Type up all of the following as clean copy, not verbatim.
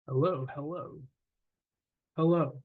Hello, hello, hello.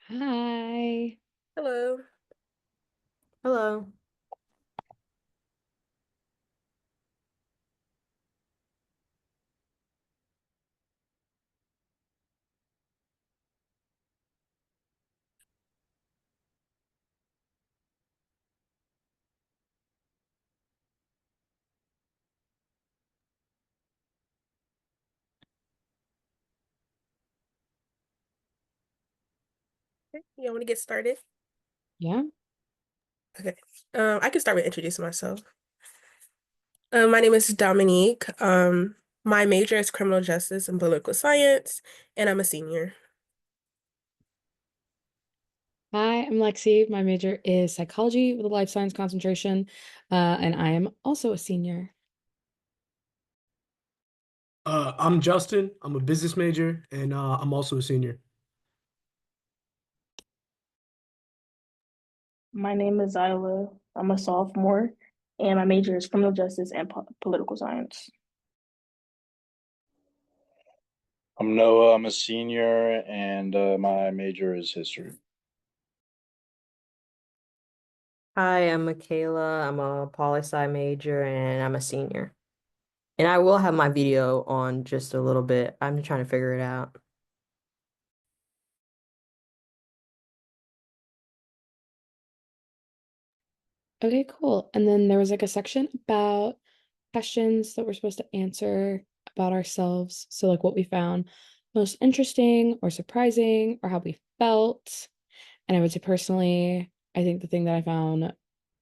Hi. Hello. Hello. You want to get started? Yeah. Okay. I can start with introducing myself. My name is Dominique. My major is criminal justice and political science, and I'm a senior. Hi, I'm Lexi. My major is psychology with a life science concentration, and I am also a senior. I'm Justin. I'm a business major, and I'm also a senior. My name is Zyla. I'm a sophomore, and my major is criminal justice and political science. I'm Noah. I'm a senior, and my major is history. Hi, I'm Michaela. I'm a poli-sci major and I'm a senior. And I will have my video on just a little bit. I'm trying to figure it out. Okay, cool. And then there was like a section about questions that we're supposed to answer about ourselves. So, like what we found most interesting or surprising or how we felt. And I would say personally, I think the thing that I found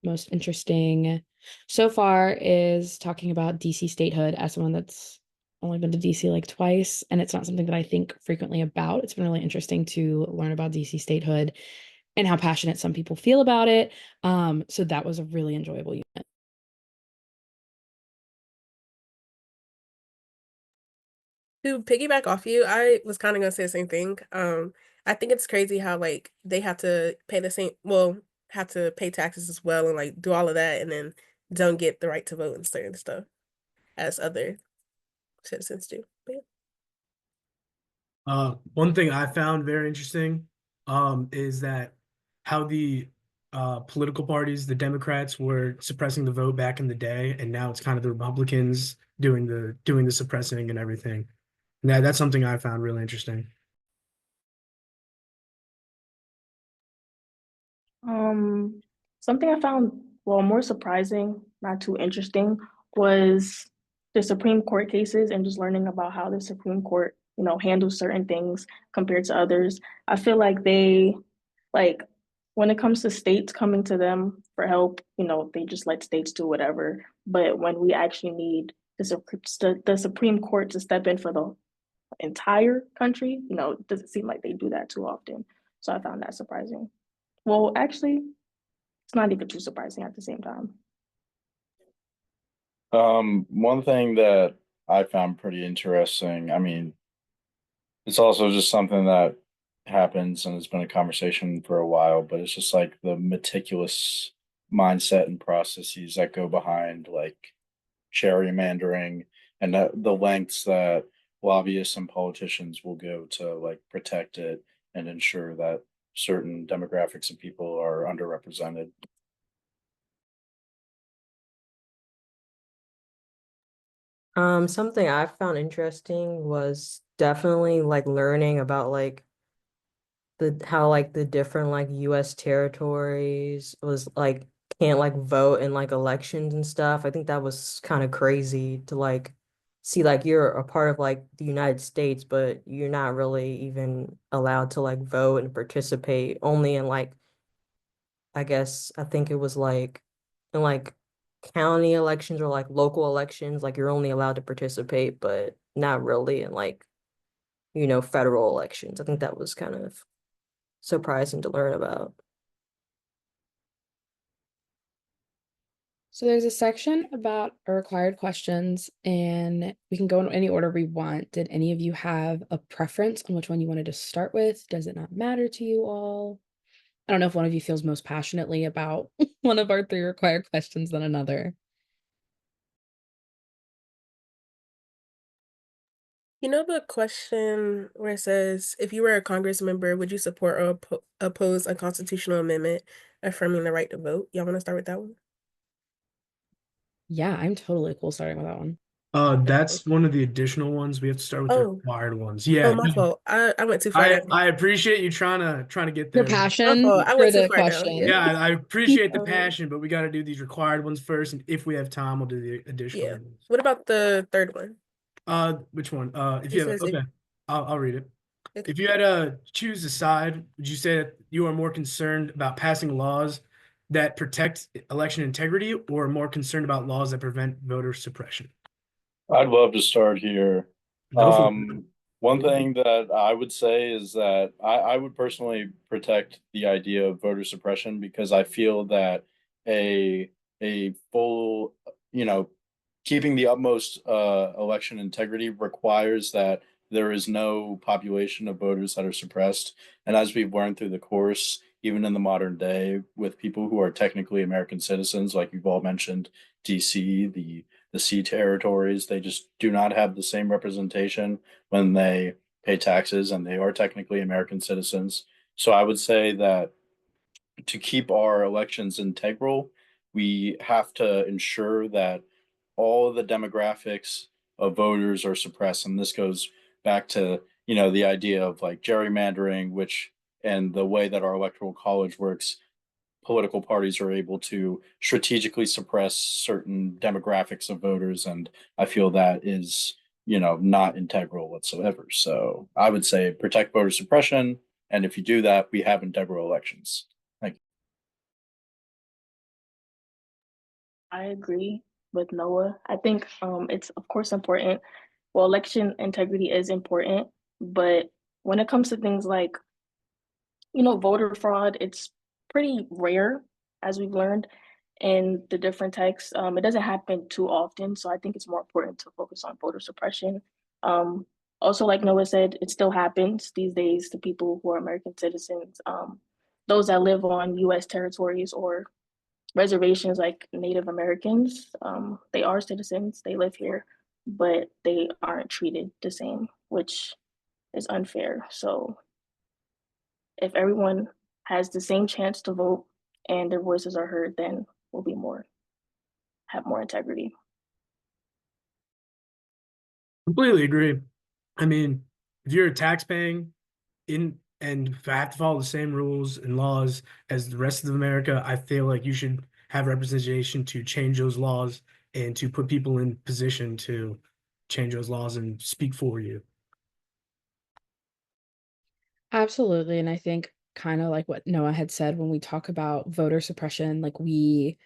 most interesting so far is talking about DC statehood as someone that's only been to DC like twice. And it's not something that I think frequently about. It's been really interesting to learn about DC statehood and how passionate some people feel about it. So that was a really enjoyable unit. To piggyback off you, I was kind of gonna say the same thing. I think it's crazy how like they have to pay the same, well, have to pay taxes as well and like do all of that and then don't get the right to vote and certain stuff as other citizens do. But yeah. One thing I found very interesting, is that how the political parties, the Democrats, were suppressing the vote back in the day, and now it's kind of the Republicans doing the suppressing and everything. And that's something I found really interesting. Um, Something I found, well, more surprising, not too interesting, was the Supreme Court cases and just learning about how the Supreme Court, handles certain things compared to others. I feel like like, when it comes to states coming to them for help, they just let states do whatever. But when we actually need the Supreme Court to step in for the entire country, it doesn't seem like they do that too often. So I found that surprising. Well, actually, it's not even too surprising at the same time. One thing that I found pretty interesting, I mean, it's also just something that happens and it's been a conversation for a while, but it's just like the meticulous mindset and processes that go behind like gerrymandering and the lengths that lobbyists and politicians will go to like protect it and ensure that certain demographics of people are underrepresented. Something I found interesting was definitely like learning about like the how like the different like US territories was like can't like vote in like elections and stuff. I think that was kind of crazy to like see like you're a part of like the United States, but you're not really even allowed to like vote and participate only in like I guess I think it was like in like county elections or like local elections, like you're only allowed to participate, but not really in like, federal elections. I think that was kind of surprising to learn about. So there's a section about required questions, and we can go in any order we want. Did any of you have a preference on which one you wanted to start with? Does it not matter to you all? I don't know if one of you feels most passionately about one of our three required questions than another. You know the question where it says, if you were a Congress member, would you support or oppose a constitutional amendment affirming the right to vote? Y'all want to start with that one? Yeah, I'm totally cool starting with that one. That's one of the additional ones. We have to start with the Oh, required ones. oh, Yeah, my no, fault. I went too far down. I appreciate you trying to get Your there. My passion fault. I for went too the far down. Yeah. question. Yeah, I appreciate the Um, passion, but we got to do these required ones first, and if we have time, we'll do the additional yeah. ones. What about the third one? Which one? If It you have says if okay, I'll read it. okay. If you had to choose a side, would you say that you are more concerned about passing laws that protect election integrity, or more concerned about laws that prevent voter suppression? I'd love to start here. Go for it. One thing that I would say is that I would personally protect the idea of voter suppression because I feel that a a full, you know, keeping the utmost election integrity requires that there is no population of voters that are suppressed. And as we've learned through the course, even in the modern day, with people who are technically American citizens, like you've all mentioned, DC, the sea territories, they just do not have the same representation when they pay taxes and they are technically American citizens. So I would say that to keep our elections integral, we have to ensure that all of the demographics of voters are suppressed. And this goes back to, the idea of like gerrymandering, which and the way that our electoral college works, political parties are able to strategically suppress certain demographics of voters. And I feel that is, not integral whatsoever. So I would say protect voter suppression. And if you do that, we have integral elections. Thank you. I agree with Noah. I think it's of course important. Well, election integrity is important, but when it comes to things like, voter fraud, it's pretty rare, as we've learned in the different texts. It doesn't happen too often, so I think it's more important to focus on voter suppression. Um, Also, like Noah said, it still happens these days to people who are American citizens, those that live on U.S. territories or reservations like Native Americans. They are citizens, they live here, but they aren't treated the same, which is unfair. So if everyone has the same chance to vote and their voices are heard, then we'll have more integrity. Completely agree. I mean, if you're taxpaying in and have to follow the same rules and laws as the rest of America, I feel like you should have representation to change those laws and to put people in position to change those laws and speak for you. Absolutely. And I think kind of like what Noah had said when we talk about voter suppression, like we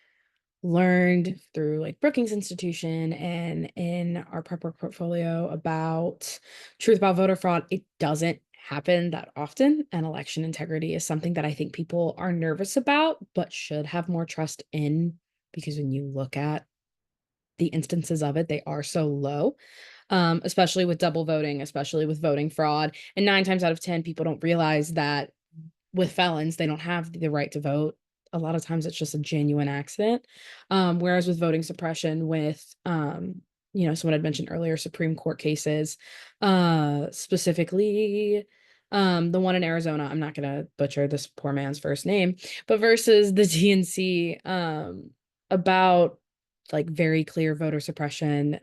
learned through like Brookings Institution and in our prep work portfolio about truth about voter fraud, it doesn't happen that often. And election integrity is something that I think people are nervous about, but should have more trust in because when you look at the instances of it, they are so low. Especially with double voting, especially with voting fraud. And 9 times out of 10, people don't realize that with felons, they don't have the right to vote. A lot of times it's just a genuine accident. Whereas with voting suppression, with someone had mentioned earlier, Supreme Court cases, specifically the one in Arizona, I'm not gonna butcher this poor man's first name, but versus the DNC about like very clear voter suppression,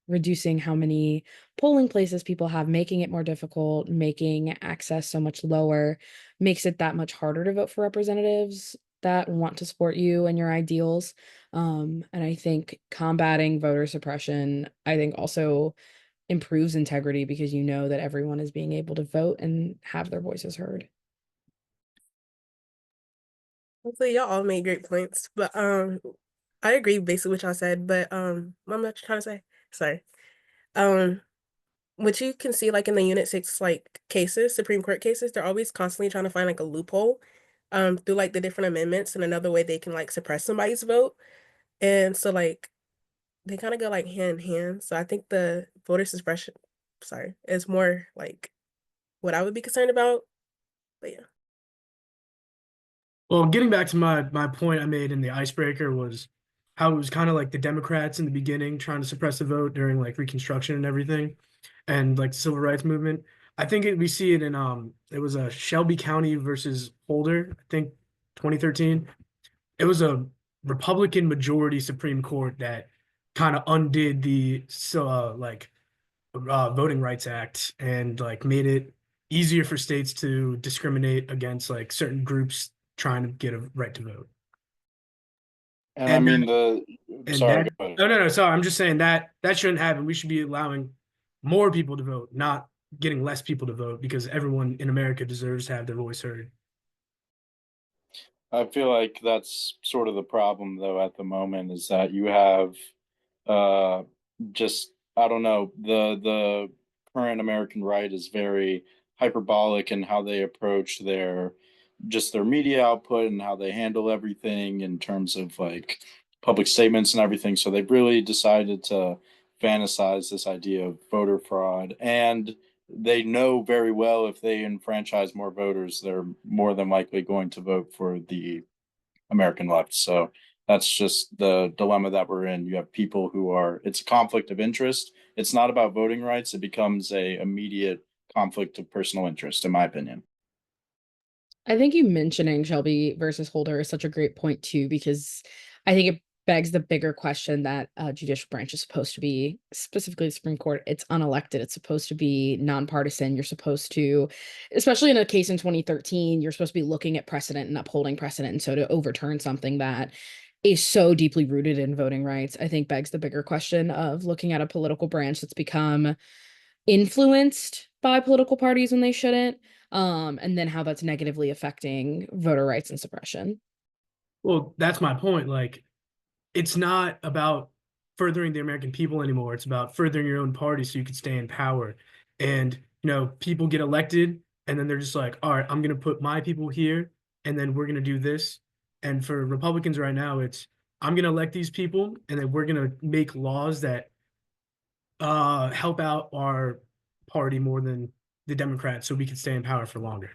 reducing how many polling places people have, making it more difficult, making access so much lower, makes it that much harder to vote for representatives that want to support you and your ideals. And I think combating voter suppression, I think also improves integrity because you know that everyone is being able to vote and have their voices heard. Hopefully y'all all made great points, but I agree basically what y'all said, but what am I trying to say? Sorry. Um, what you can see like in the Unit 6 like cases, Supreme Court cases, they're always constantly trying to find like a loophole through like the different amendments and another way they can like suppress somebody's vote. And so like they kind of go like hand in hand. So I think the voter suppression, sorry, is more like what I would be concerned about. But yeah. Well, getting back to my point I made in the icebreaker was how it was kind of like the Democrats in the beginning trying to suppress the vote during like Reconstruction and everything, and like the civil rights movement. I think we see it in it was a Shelby County versus Holder, I think 2013. It was a Republican majority Supreme Court that kind of undid the Voting Rights Act and like made it easier for states to discriminate against like certain groups trying to get a right to vote. And I And mean and sorry, that go ahead. no, sorry, I'm just saying that that shouldn't happen. We should be allowing more people to vote, not getting less people to vote, because everyone in America deserves to have their voice heard. I feel like that's sort of the problem though at the moment is that you have uh just I don't know, the current American right is very hyperbolic in how they approach their media output and how they handle everything in terms of like public statements and everything. So they've really decided to fantasize this idea of voter fraud, and they know very well if they enfranchise more voters, they're more than likely going to vote for the American left. So that's just the dilemma that we're in. You have people who are, it's a conflict of interest. It's not about voting rights. It becomes a immediate conflict of personal interest, in my opinion. I think you mentioning Shelby versus Holder is such a great point too, because I think it begs the bigger question that judicial branch is supposed to be, specifically the Supreme Court. It's unelected. It's supposed to be nonpartisan. You're supposed to, especially in a case in 2013, you're supposed to be looking at precedent and upholding precedent. And so to overturn something that is so deeply rooted in voting rights, I think begs the bigger question of looking at a political branch that's become influenced by political parties when they shouldn't, and then how that's negatively affecting voter rights and suppression. Well, that's my point. Like, it's not about furthering the American people anymore. It's about furthering your own party so you can stay in power. And, people get elected and then they're just like, all right, I'm going to put my people here and then we're going to do this. And for Republicans right now, it's I'm going to elect these people and then we're going to make laws that help out our party more than the Democrats so we can stay in power for longer.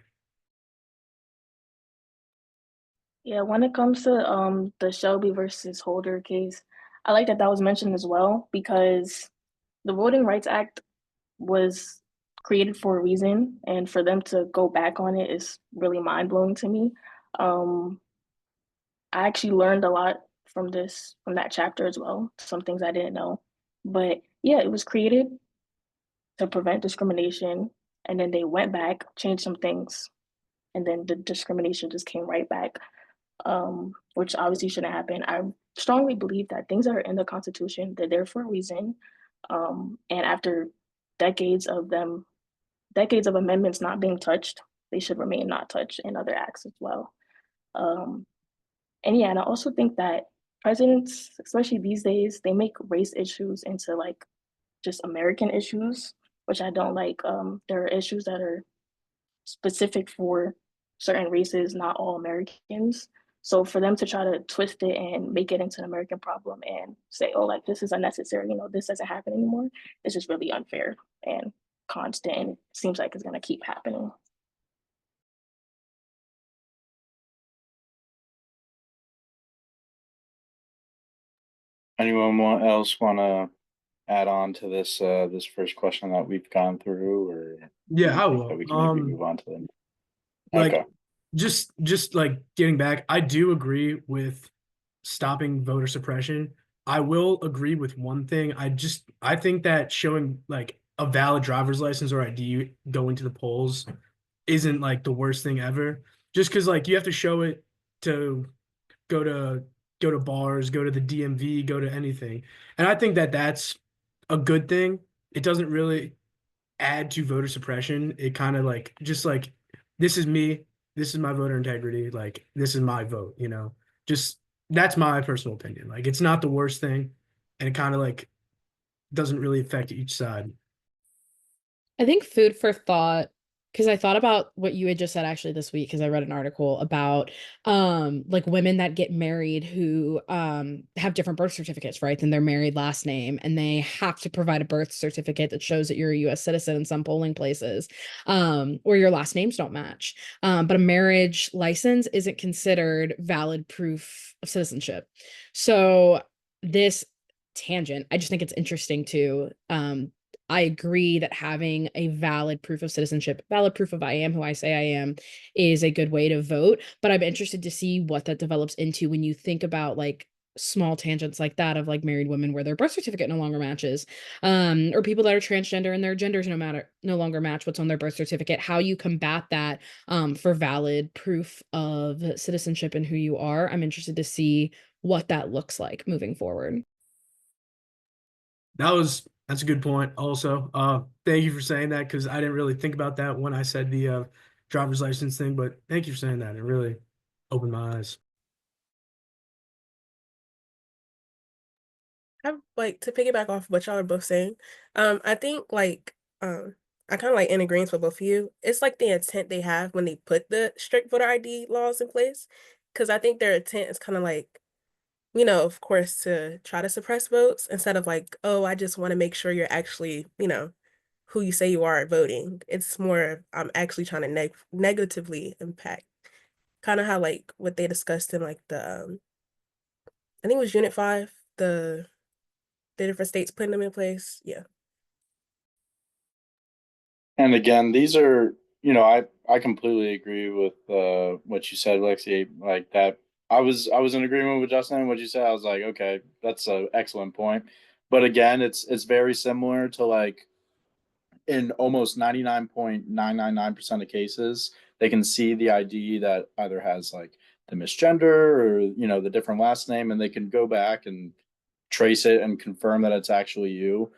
Yeah, when it comes to the Shelby versus Holder case, I like that that was mentioned as well because the Voting Rights Act was created for a reason, and for them to go back on it is really mind blowing to me. Um, I actually learned a lot from that chapter as well, some things I didn't know. But yeah, it was created to prevent discrimination, and then they went back, changed some things, and then the discrimination just came right back, which obviously shouldn't happen. I strongly believe that things that are in the Constitution, they're there for a reason. And after decades of them, decades of amendments not being touched, they should remain not touched in other acts as well. Um, and yeah, and I also think that presidents, especially these days, they make race issues into like just American issues, which I don't like. There are issues that are specific for certain races, not all Americans. So for them to try to twist it and make it into an American problem and say, oh, like this is unnecessary, this doesn't happen anymore, it's just really unfair and constant. And it seems like it's gonna keep happening. Anyone else want to add on to this first question that we've gone through, or do Yeah, you I think that will. we can maybe move on to them? Like Okay. just like getting back, I do agree with stopping voter suppression. I will agree with one thing. I think that showing like a valid driver's license or ID going to the polls isn't like the worst thing ever. Just because like you have to show it to go to go to bars, go to the DMV, go to anything. And I think that that's a good thing. It doesn't really add to voter suppression. It kind of like just like this is me, this is my voter integrity, like this is my vote. Just that's my personal opinion. Like it's not the worst thing, and it kind of like doesn't really affect each side. I think food for thought, because I thought about what you had just said actually this week, because I read an article about like women that get married who have different birth certificates, right? Than their married last name, and they have to provide a birth certificate that shows that you're a US citizen in some polling places, or your last names don't match. But a marriage license isn't considered valid proof of citizenship. So this tangent, I just think it's interesting to I agree that having a valid proof of citizenship, valid proof of I am who I say I am, is a good way to vote. But I'm interested to see what that develops into when you think about like small tangents like that of like married women where their birth certificate no longer matches, or people that are transgender and their genders no longer match what's on their birth certificate. How you combat that for valid proof of citizenship and who you are. I'm interested to see what that looks like moving forward. That's a good point. Also, thank you for saying that because I didn't really think about that when I said the driver's license thing. But thank you for saying that. It really opened my eyes. I like to piggyback off what y'all are both saying. I think like I kind of like in agreement with both of you. It's like the intent they have when they put the strict voter ID laws in place, because I think their intent is kind of like, of course, to try to suppress votes instead of like, oh, I just want to make sure you're actually, who you say you are voting. It's more I'm actually trying to negatively impact. Kind of how like what they discussed in like the I think it was Unit 5, the different states putting them in place. Yeah. And again, these are, I completely agree with what you said, Lexi. Like that, I was in agreement with Justin and what you said. I was like, okay, that's an excellent point. But again, it's very similar to like in almost 99.999% of cases, they can see the ID that either has like the misgender or the different last name, and they can go back and trace it and confirm that it's actually you.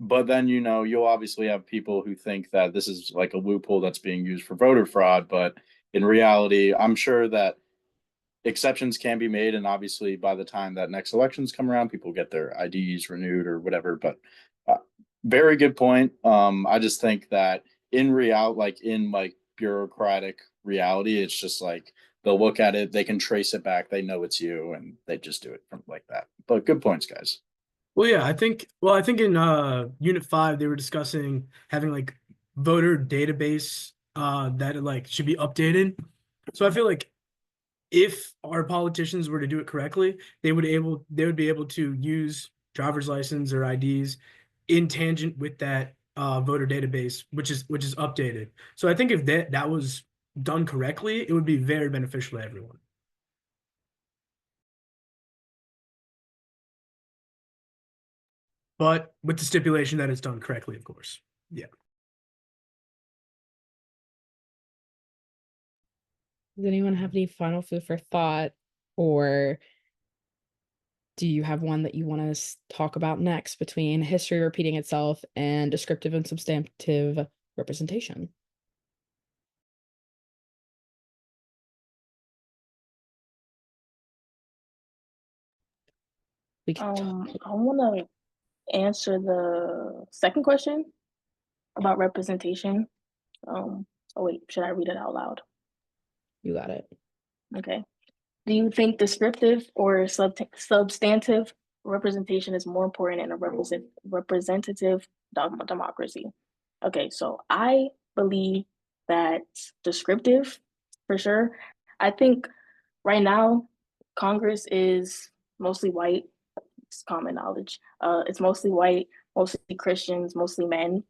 But then, you'll obviously have people who think that this is like a loophole that's being used for voter fraud. But in reality, I'm sure that exceptions can be made. And obviously, by the time that next elections come around, people get their IDs renewed or whatever. But uh, very good point. I just think that in like bureaucratic reality, it's just like they'll look at it, they can trace it back, they know it's you, and they just do it from like that. But good points, guys. Well, yeah, I think in Unit 5 they were discussing having like voter database that like should be updated. So I feel like if our politicians were to do it correctly, they would be able to use driver's license or IDs in tangent with that voter database, which is updated. So I think if that was done correctly, it would be very beneficial to everyone. But with the stipulation that it's done correctly, of course. Yeah. Does anyone have any final food for thought, or do you have one that you want to talk about next between history repeating itself and descriptive and substantive representation? We can I want to answer the second question about representation. Oh wait, should I read it out loud? You got it. Okay. Do you think descriptive or substantive representation is more important in a representative democracy? Okay, so I believe that descriptive for sure. I think right now Congress is mostly white. It's common knowledge. It's mostly white, mostly Christians, mostly men.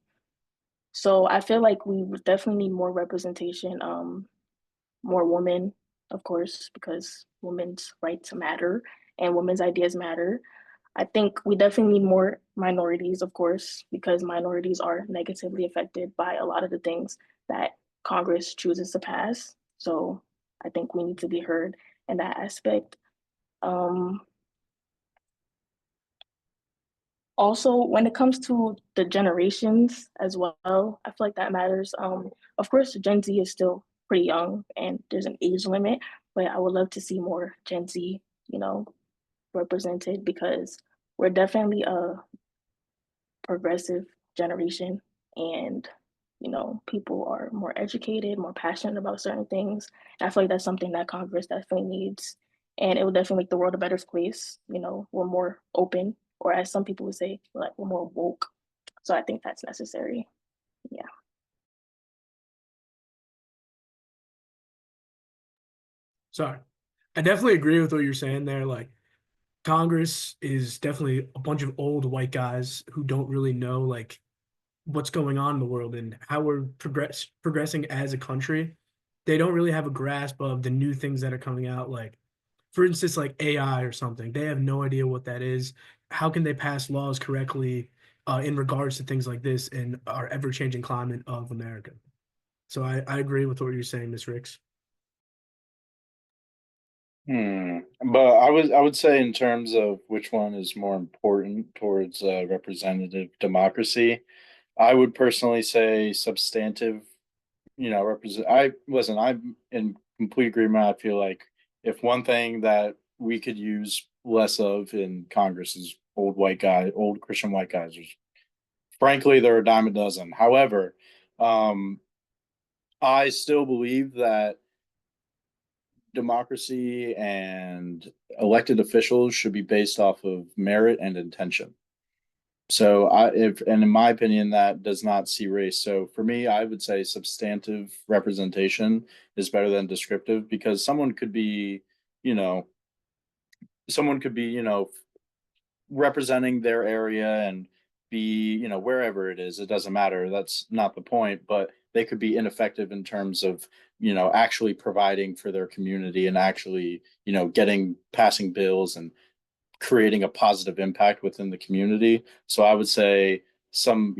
So I feel like we definitely need more representation. More women, of course, because women's rights matter and women's ideas matter. I think we definitely need more minorities, of course, because minorities are negatively affected by a lot of the things that Congress chooses to pass. So I think we need to be heard in that aspect. Um, Also, when it comes to the generations as well, I feel like that matters. Of course, Gen Z is still pretty young and there's an age limit, but I would love to see more Gen Z, represented because we're definitely a progressive generation and people are more educated, more passionate about certain things. And I feel like that's something that Congress definitely needs. And it will definitely make the world a better place. We're more open, or as some people would say, like we're more woke. So I think that's necessary. Yeah. Sorry. I definitely agree with what you're saying there. Like Congress is definitely a bunch of old white guys who don't really know like what's going on in the world and how we're progressing as a country. They don't really have a grasp of the new things that are coming out, like for instance, like AI or something. They have no idea what that is. How can they pass laws correctly in regards to things like this in our ever-changing climate of America? So I agree with what you're saying, Miss Ricks. But I would say in terms of which one is more important towards representative democracy, I would personally say substantive, represent. I'm in complete agreement. I feel like if one thing that we could use less of in Congress is old Christian white guys. Frankly, they're a dime a dozen. However, um, I still believe that democracy and elected officials should be based off of merit and intention. So and in my opinion, that does not see race. So for me, I would say substantive representation is better than descriptive because you know, someone could be, representing their area and be, wherever it is, it doesn't matter. That's not the point, but they could be ineffective in terms of, actually providing for their community and actually, passing bills and creating a positive impact within the community. So I would say some,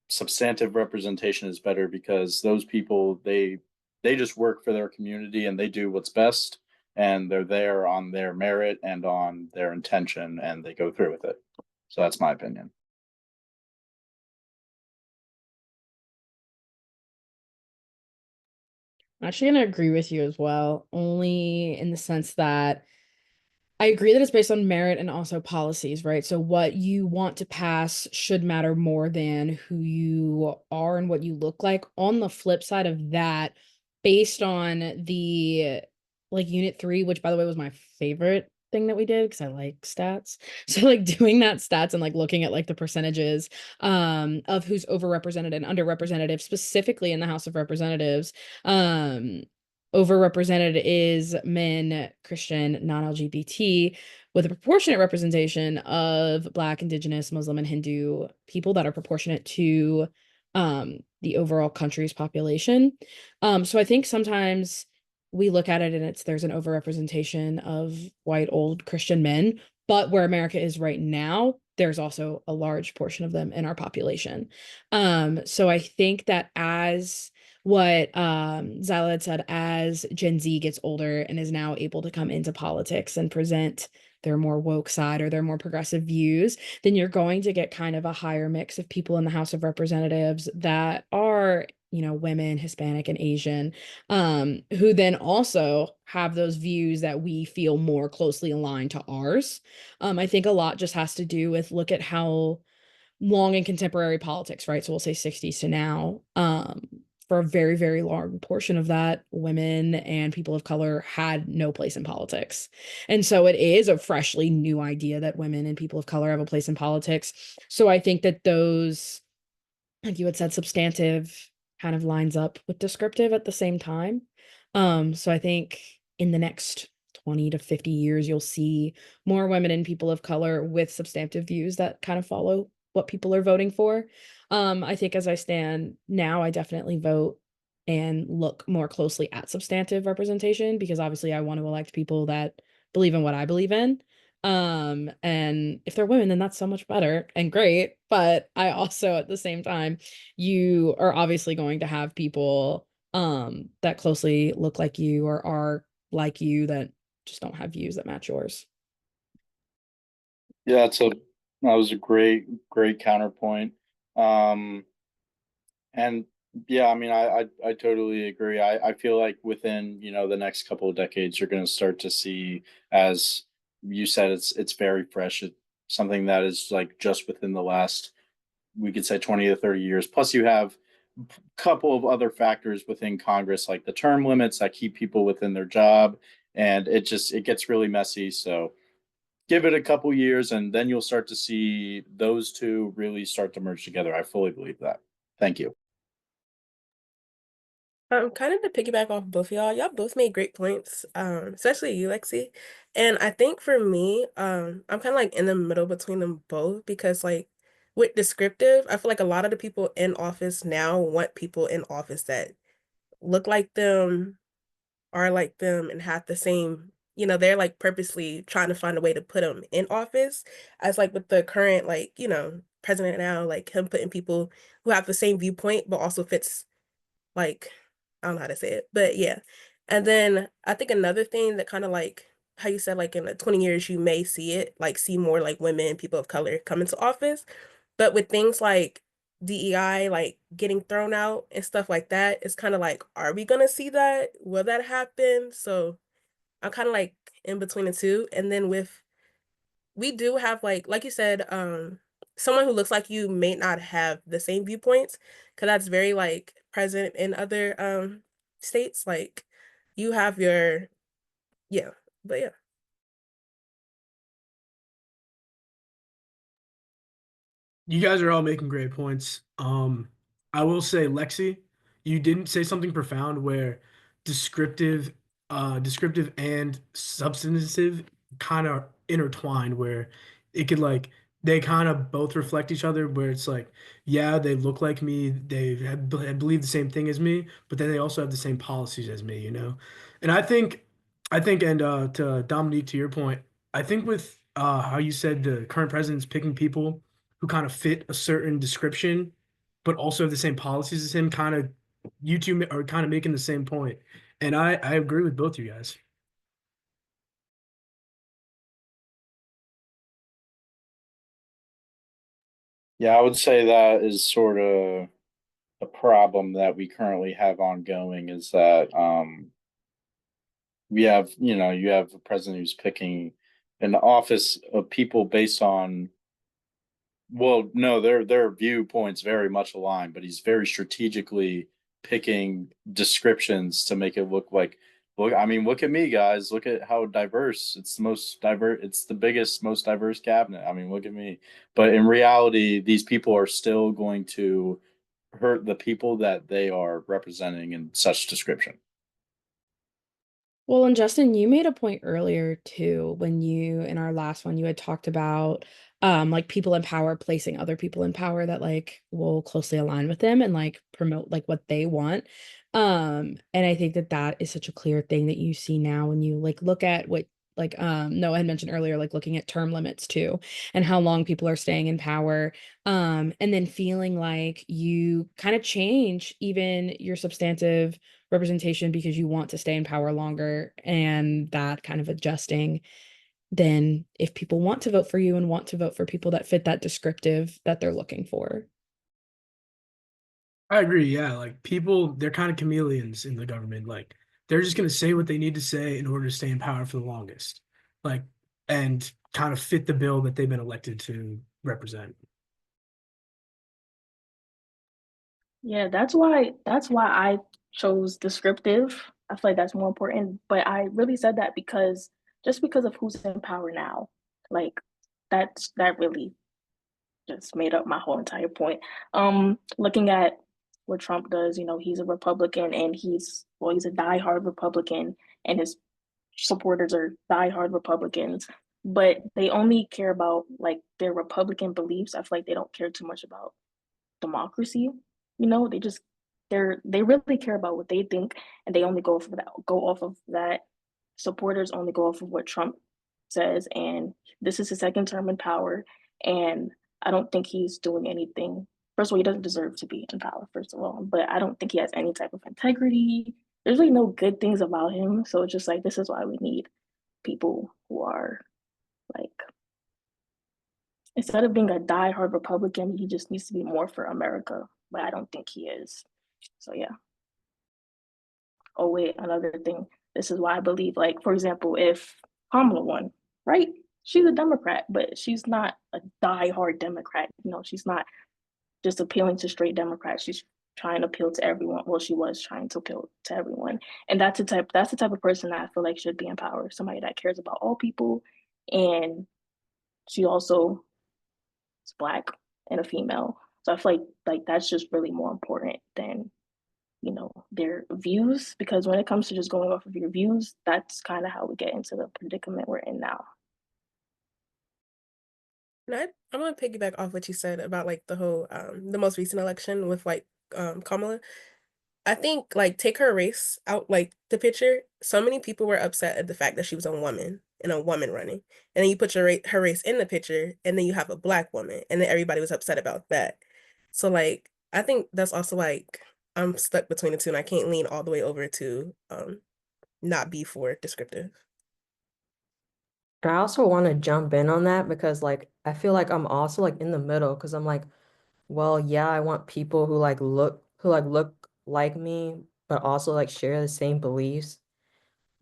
substantive representation is better because those people they just work for their community and they do what's best and they're there on their merit and on their intention and they go through with it. So that's my opinion. I'm actually gonna agree with you as well, only in the sense that I agree that it's based on merit and also policies, right? So what you want to pass should matter more than who you are and what you look like. On the flip side of that, based on the like unit 3, which by the way was my favorite thing that we did because I like stats. So like doing that stats and like looking at like the percentages of who's overrepresented and underrepresented specifically in the House of Representatives. Overrepresented is men, Christian, non-LGBT, with a proportionate representation of Black, Indigenous, Muslim, and Hindu people that are proportionate to the overall country's population. So I think sometimes we look at it and there's an overrepresentation of white old Christian men, but where America is right now, there's also a large portion of them in our population. So I think that as what Zyla had said, as Gen Z gets older and is now able to come into politics and present their more woke side or their more progressive views, then you're going to get kind of a higher mix of people in the House of Representatives that are, women, Hispanic, and Asian, who then also have those views that we feel more closely aligned to ours. I think a lot just has to do with look at how long in contemporary politics, right? So we'll say 60s to now. For a very, very long portion of that, women and people of color had no place in politics. And so it is a freshly new idea that women and people of color have a place in politics. So I think that those, like you had said, substantive kind of lines up with descriptive at the same time. So I think in the next 20 to 50 years, you'll see more women and people of color with substantive views that kind of follow what people are voting for. I think as I stand now, I definitely vote and look more closely at substantive representation because obviously I want to elect people that believe in what I believe in. And if they're women, then that's so much better and great. But I also, at the same time, you are obviously going to have people that closely look like you or are like you that just don't have views that match yours. Yeah, that was a great counterpoint. Um, And yeah, I mean, I totally agree. I feel like within, the next couple of decades, you're going to start to see, as you said, it's very fresh. It's something that is like just within the last, we could say 20 to 30 years. Plus, you have a couple of other factors within Congress, like the term limits that keep people within their job, and it gets really messy. So give it a couple years, and then you'll start to see those two really start to merge together. I fully believe that. Thank you. Kind of to piggyback off both of y'all both made great points, especially you, Lexi. And I think for me, I'm kind of like in the middle between them both because like with descriptive, I feel like a lot of the people in office now want people in office that look like them, are like them, and have the same, they're like purposely trying to find a way to put them in office. As like with the current, like, president now, like him putting people who have the same viewpoint but also fits like I don't know how to say it, but yeah. And then I think another thing that kind of like how you said like in the 20 years you may see it, like see more like women, people of color come into office. But with things like DEI, like getting thrown out and stuff like that, it's kind of like, are we gonna see that? Will that happen? So I'm kind of like in between the two. And then with we do have like you said, someone who looks like you may not have the same viewpoints because that's very like present in other states. Like you have your yeah, but yeah. You guys are all making great points. I will say, Lexi, you didn't say something profound where descriptive, descriptive and substantive kind of intertwined, where it could like they kind of both reflect each other. Where it's like, yeah, they look like me, believe the same thing as me, but then they also have the same policies as me, you know. And I think, and to Dominique, to your point, I think with how you said the current president's picking people who kind of fit a certain description, but also have the same policies as him, kind of you two are kind of making the same point. And I agree with both you guys. Yeah, I would say that is sort of a problem that we currently have ongoing is that we have, you have a president who's picking an office of people based on, well, no, their viewpoints very much align, but he's very strategically picking descriptions to make it look like, look, I mean, look at me, guys. Look at how diverse. It's the most diverse, it's the biggest, most diverse cabinet. I mean, look at me. But in reality, these people are still going to hurt the people that they are representing in such description. Well, and Justin, you made a point earlier too, when you in our last one you had talked about like people in power placing other people in power that like will closely align with them and like promote like what they want. And I think that that is such a clear thing that you see now when you like look at what like Noah had mentioned earlier, like looking at term limits too and how long people are staying in power. And then feeling like you kind of change even your substantive representation because you want to stay in power longer and that kind of adjusting then if people want to vote for you and want to vote for people that fit that descriptive that they're looking for. I agree. Yeah, like people, they're kind of chameleons in the government. Like they're just gonna say what they need to say in order to stay in power for the longest, like and kind of fit the bill that they've been elected to represent. Yeah, that's why I chose descriptive. I feel like that's more important, but I really said that because just because of who's in power now, like that really just made up my whole entire point. Looking at what Trump does, he's a Republican and he's a diehard Republican and his supporters are diehard Republicans, but they only care about like their Republican beliefs. I feel like they don't care too much about democracy. They just they really care about what they think and they only go off of that. Supporters only go off of what Trump says, and this is his second term in power, and I don't think he's doing anything. First of all, he doesn't deserve to be in power, first of all, but I don't think he has any type of integrity. There's really no good things about him. So it's just like this is why we need people who are like instead of being a diehard Republican, he just needs to be more for America. But I don't think he is. So yeah. Oh wait, another thing. This is why I believe, like, for example, if Kamala won, right? She's a Democrat, but she's not a diehard Democrat. She's not just appealing to straight Democrats. She's trying to appeal to everyone. Well, she was trying to appeal to everyone. And that's the type of person that I feel like should be in power. Somebody that cares about all people. And she also is black and a female. So I feel like that's just really more important than, their views, because when it comes to just going off of your views, that's kind of how we get into the predicament we're in now. And I'm gonna piggyback off what you said about like the whole the most recent election with like Kamala. I think like take her race out, like the picture. So many people were upset at the fact that she was a woman and a woman running, and then you put her race in the picture, and then you have a black woman, and then everybody was upset about that. So like I think that's also like I'm stuck between the two, and I can't lean all the way over to not be for descriptive. And I also want to jump in on that because like I feel like I'm also like in the middle because I'm like, well, yeah, I want people who look like me, but also like share the same beliefs.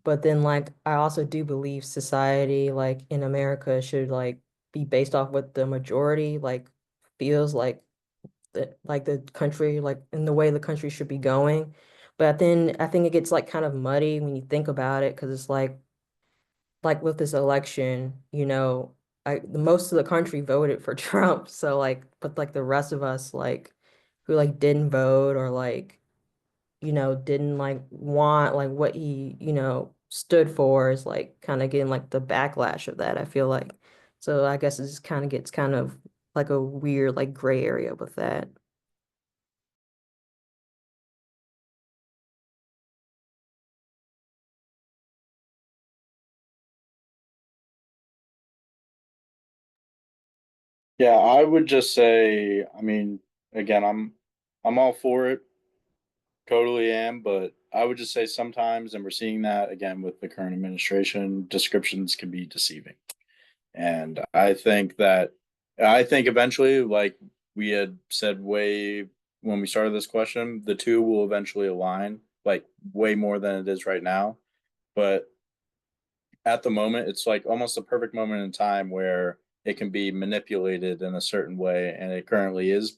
But then like I also do believe society like in America should like be based off what the majority like feels like the country like in the way the country should be going. But then I think it gets like kind of muddy when you think about it because it's like with this election, the most of the country voted for Trump. So like, but like the rest of us who like didn't vote or like, didn't like want like what he, stood for is like kind of getting like the backlash of that, I feel like. So I guess it just kind of gets kind of like a weird like gray area with that. Yeah, I would just say, I mean, again, I'm all for it, totally am, but I would just say sometimes, and we're seeing that again with the current administration, descriptions can be deceiving. And I think eventually, like we had said way when we started this question, the two will eventually align, like way more than it is right now. But at the moment, it's like almost a perfect moment in time where it can be manipulated in a certain way, and it currently is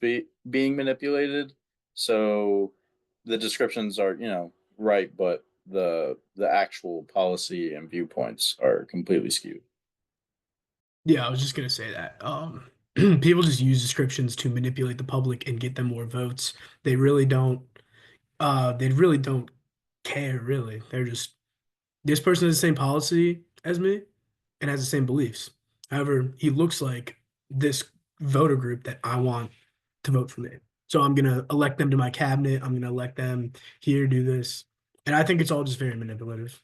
being manipulated. So the descriptions are, right, but the actual policy and viewpoints are completely skewed. Yeah, I was just gonna say that. People just use descriptions to manipulate the public and get them more votes. They really don't. They really don't care. Really, they're just this person has the same policy as me and has the same beliefs. However, he looks like this voter group that I want to vote for me. So I'm gonna elect them to my cabinet. I'm gonna elect them here, do this, and I think it's all just very manipulative.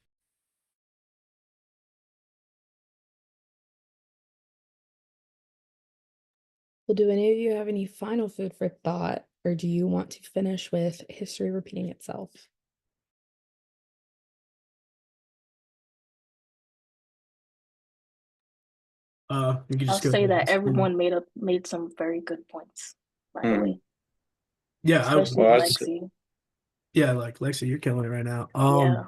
Well, do any of you have any final food for thought, or do you want to finish with history repeating itself? You can I'll just go say that ahead. everyone made some very good points, by the Hmm. way, Yeah, especially Well, that's Lexi. yeah, like Lexi, you're killing it right now. Yeah.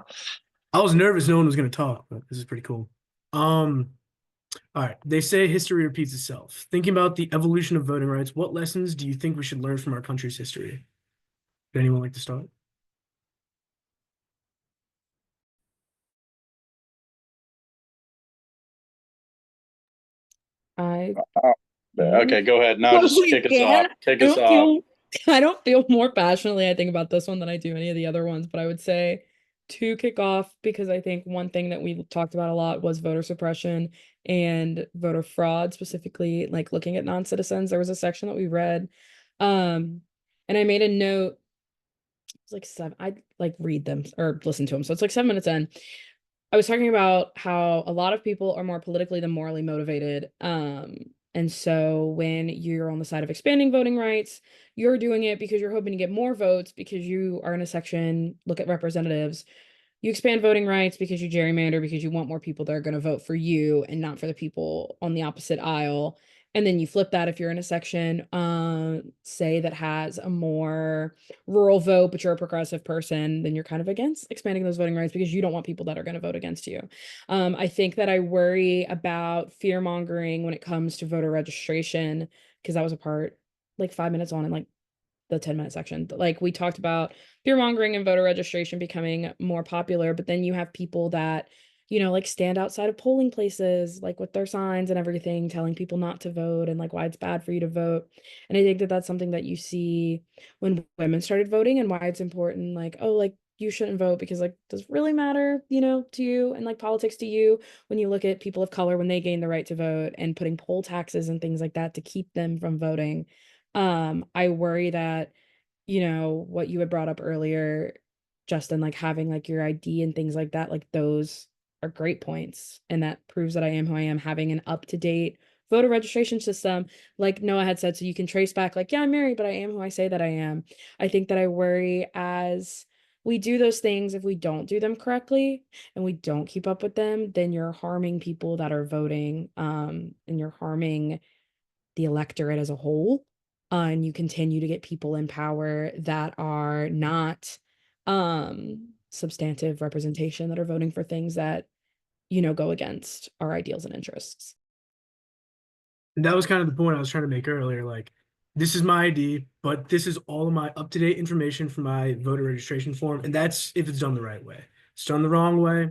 I was nervous no one was gonna talk, but this is pretty cool. Um, all right. They say history repeats itself. Thinking about the evolution of voting rights, what lessons do you think we should learn from our country's history? Would anyone like to start? I okay. Go ahead. Now just totally kick us off. can. Kick I us don't off. feel I don't feel more passionately, I think, about this one than I do any of the other ones, but I would say to kick off, because I think one thing that we talked about a lot was voter suppression and voter fraud, specifically like looking at non-citizens. There was a section that we read, and I made a note. It's like seven. I like read them or listen to them. So it's like 7 minutes in. I was talking about how a lot of people are more politically than morally motivated. And so when you're on the side of expanding voting rights, you're doing it because you're hoping to get more votes because you are in a section, look at representatives. You expand voting rights because you gerrymander because you want more people that are going to vote for you and not for the people on the opposite aisle. And then you flip that if you're in a section, say that has a more rural vote, but you're a progressive person, then you're kind of against expanding those voting rights because you don't want people that are going to vote against you. I think that I worry about fear mongering when it comes to voter registration because that was a part like 5 minutes on in like the 10-minute section. Like we talked about fear mongering and voter registration becoming more popular, but then you have people that like stand outside of polling places, like with their signs and everything, telling people not to vote and like why it's bad for you to vote. And I think that that's something that you see when women started voting and why it's important, like, oh, like you shouldn't vote because like does it really matter, to you and like politics to you when you look at people of color when they gain the right to vote and putting poll taxes and things like that to keep them from voting. I worry that, what you had brought up earlier, Justin, like having like your ID and things like that, like those are great points. And that proves that I am who I am, having an up-to-date voter registration system, like Noah had said, so you can trace back, like, yeah, I'm married, but I am who I say that I am. I think that I worry as we do those things, if we don't do them correctly and we don't keep up with them, then you're harming people that are voting, and you're harming the electorate as a whole. And you continue to get people in power that are not substantive representation, that are voting for things that, go against our ideals and interests. And that was kind of the point I was trying to make earlier. Like, this is my ID, but this is all of my up-to-date information for my voter registration form. And that's if it's done the right way. It's done the wrong way,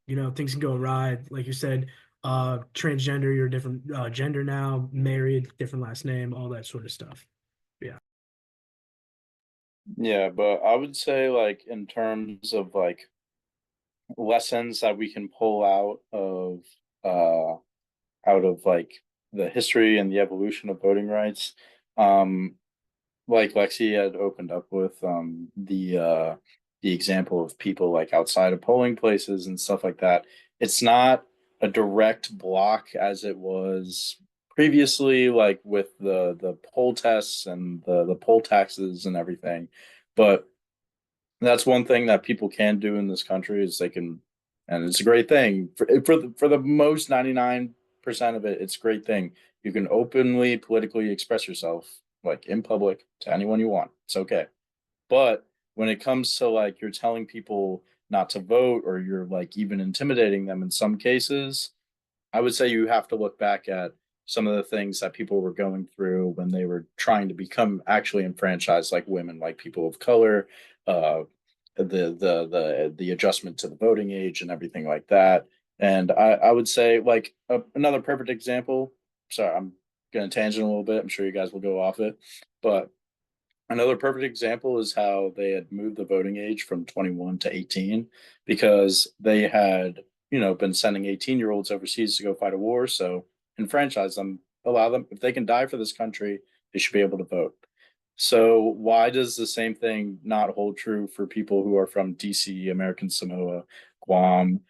things can go awry. Like you said, transgender, you're a different gender now, married, different last name, all that sort of stuff. Yeah. Yeah, but I would say like in terms of like lessons that we can pull uh out of like the history and the evolution of voting rights. Like Lexi had opened up with the example of people like outside of polling places and stuff like that. It's not a direct block as it was previously, like with the poll tests and the poll taxes and everything. But that's one thing that people can do in this country is they can, and it's a great thing for the most 99% of it. It's a great thing. You can openly politically express yourself like in public to anyone you want. It's okay. But when it comes to like you're telling people not to vote or you're like even intimidating them in some cases, I would say you have to look back at some of the things that people were going through when they were trying to become actually enfranchised, like women, like people of color, uh, the adjustment to the voting age and everything like that. And I would say like another perfect example. Sorry, I'm going to tangent a little bit. I'm sure you guys will go off it, but another perfect example is how they had moved the voting age from 21 to 18 because they had, been sending 18-year-olds overseas to go fight a war. So enfranchise them, allow them, if they can die for this country, they should be able to vote. So why does the same thing not hold true for people who are from DC, American Samoa, Guam,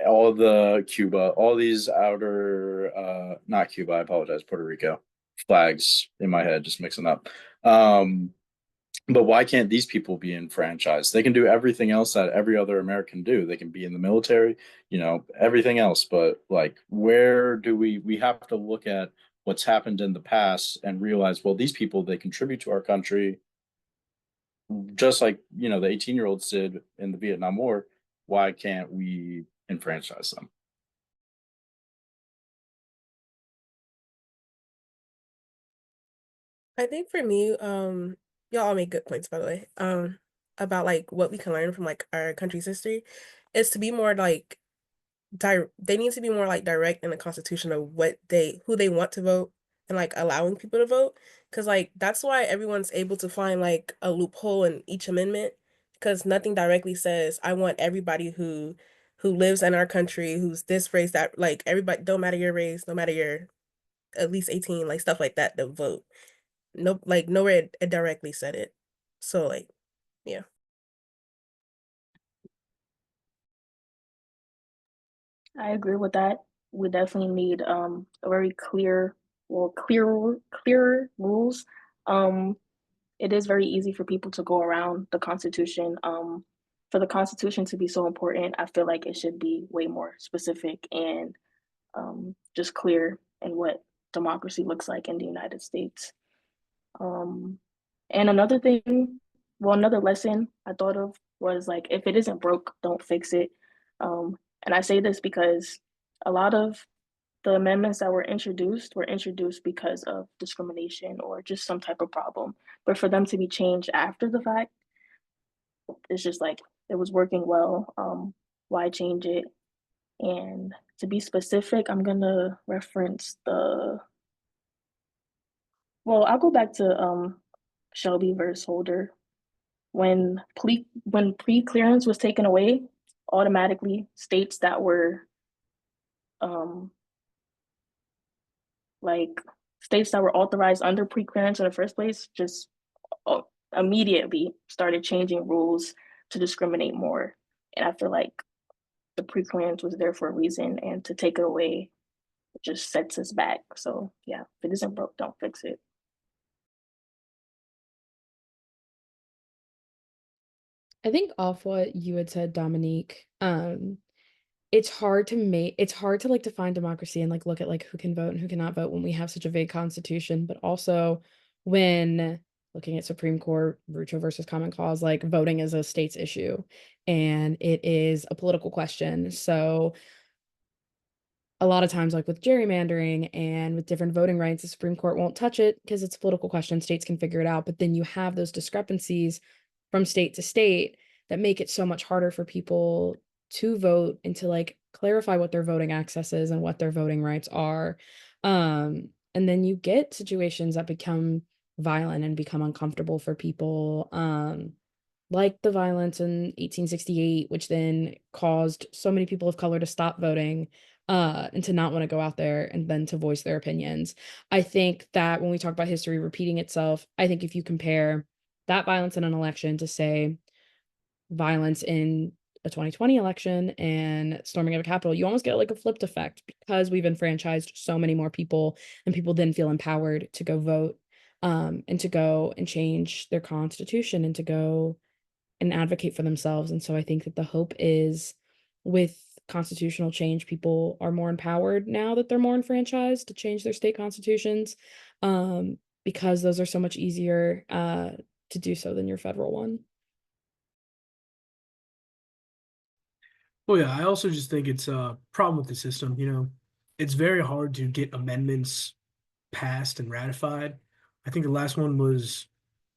all the Cuba, all these outer, not Cuba, I apologize, Puerto Rico flags in my head, just mixing up. Um, but why can't these people be enfranchised? They can do everything else that every other American do. They can be in the military, everything else. But like, where do we have to look at what's happened in the past and realize, well, these people, they contribute to our country just like, the 18-year-olds did in the Vietnam War. Why can't we enfranchise them? I think for me, y'all all make good points, by the way. About like what we can learn from like our country's history is to be more like they need to be more like direct in the constitution of who they want to vote and like allowing people to vote. Cause like that's why everyone's able to find like a loophole in each amendment. Cause nothing directly says I want everybody who lives in our country, who's this race, that like everybody, don't matter your race, no matter your at least 18, like stuff like that, to vote. No, like nowhere it directly said it. So like, yeah. I agree with that. We definitely need a very clearer rules. Um, it is very easy for people to go around the Constitution. For the Constitution to be so important, I feel like it should be way more specific and just clear in what democracy looks like in the United States. Um, and another thing, well, another lesson I thought of was like, if it isn't broke, don't fix it. And I say this because a lot of the amendments that were introduced because of discrimination or just some type of problem. But for them to be changed after the fact, it's just like it was working well. Why change it? And to be specific, I'm gonna reference I'll go back to Shelby versus Holder. When pre-clearance was taken away, automatically states that were um like states that were authorized under pre-clearance in the first place just immediately started changing rules to discriminate more. And I feel like the pre-clearance was there for a reason, and to take it away, it just sets us back. So yeah, if it isn't broke, don't fix it. I think off what you had said, Dominique, it's hard to like define democracy and like look at like who can vote and who cannot vote when we have such a vague constitution, but also when looking at Supreme Court, Rucho versus Common Cause, like voting is a state's issue and it is a political question. So a lot of times, like with gerrymandering and with different voting rights, the Supreme Court won't touch it because it's a political question. States can figure it out. But then you have those discrepancies from state to state that make it so much harder for people to vote and to like clarify what their voting access is and what their voting rights are. And then you get situations that become violent and become uncomfortable for people. Like the violence in 1868, which then caused so many people of color to stop voting and to not want to go out there and then to voice their opinions. I think that when we talk about history repeating itself, I think if you compare that violence in an election to, say, violence in a 2020 election and storming of a Capitol, you almost get like a flipped effect because we've enfranchised so many more people and people then feel empowered to go vote and to go and change their constitution and to go and advocate for themselves. And so I think that the hope is with constitutional change, people are more empowered now that they're more enfranchised to change their state constitutions because those are so much easier to do so than your federal one. Well, yeah, I also just think it's a problem with the system. It's very hard to get amendments passed and ratified. I think the last one was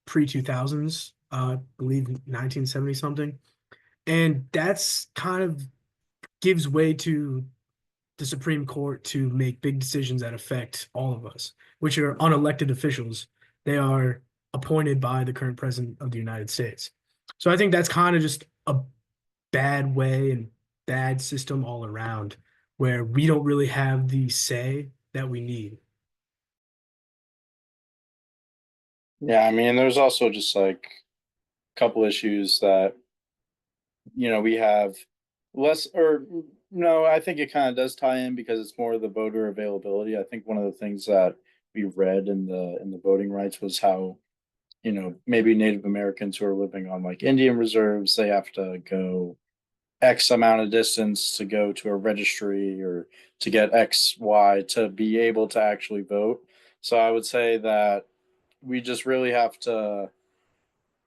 pre-2000s, I believe 1970 something. And that's kind of gives way to the Supreme Court to make big decisions that affect all of us, which are unelected officials. They are appointed by the current president of the United States. So I think that's kind of just a bad way and bad system all around where we don't really have the say that we need. Yeah, I mean, there's also just like a couple issues that we have less or no, I think it kind of does tie in because it's more the voter availability. I think one of the things that we read in the voting rights was how maybe Native Americans who are living on like Indian reserves, they have to go X amount of distance to go to a registry or to get XY to be able to actually vote. So I would say that we just really have to,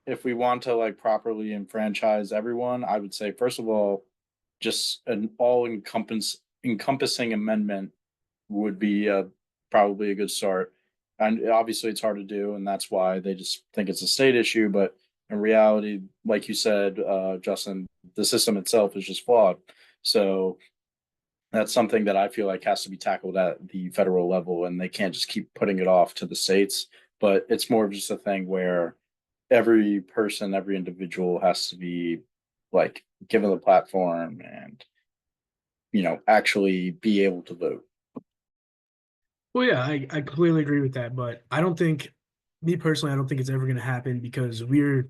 if we want to like properly enfranchise everyone, I would say first of all, just an all encompassing amendment would be probably a good start. And obviously, it's hard to do, and that's why they just think it's a state issue. But in reality, like you said, Justin, the system itself is just flawed. So that's something that I feel like has to be tackled at the federal level, and they can't just keep putting it off to the states. But it's more of just a thing where every person, every individual has to be like given the platform and actually be able to vote. Well, yeah, I completely agree with that, but me personally, I don't think it's ever going to happen because we're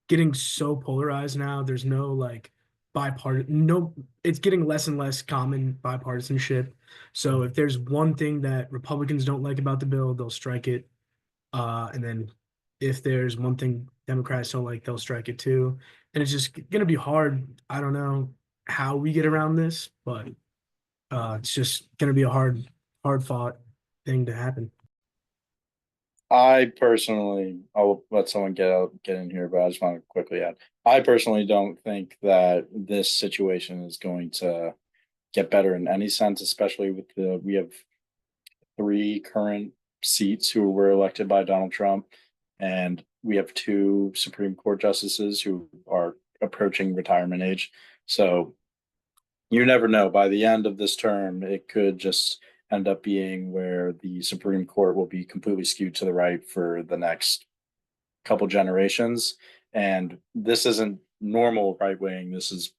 getting so polarized now. There's no like it's getting less and less common bipartisanship. So if there's one thing that Republicans don't like about the bill, they'll strike it. And then if there's one thing Democrats don't like, they'll strike it too. And it's just going to be hard. I don't know how we get around this, but it's just going to be a hard fought thing to happen. I personally, I'll let someone get in here, but I just want to quickly add, I personally don't think that this situation is going to get better in any sense, especially with we have three current seats who were elected by Donald Trump, and we have two Supreme Court justices who are approaching retirement age. So you never know. By the end of this term, it could just end up being where the Supreme Court will be completely skewed to the right for the next couple generations. And this isn't normal right wing. This is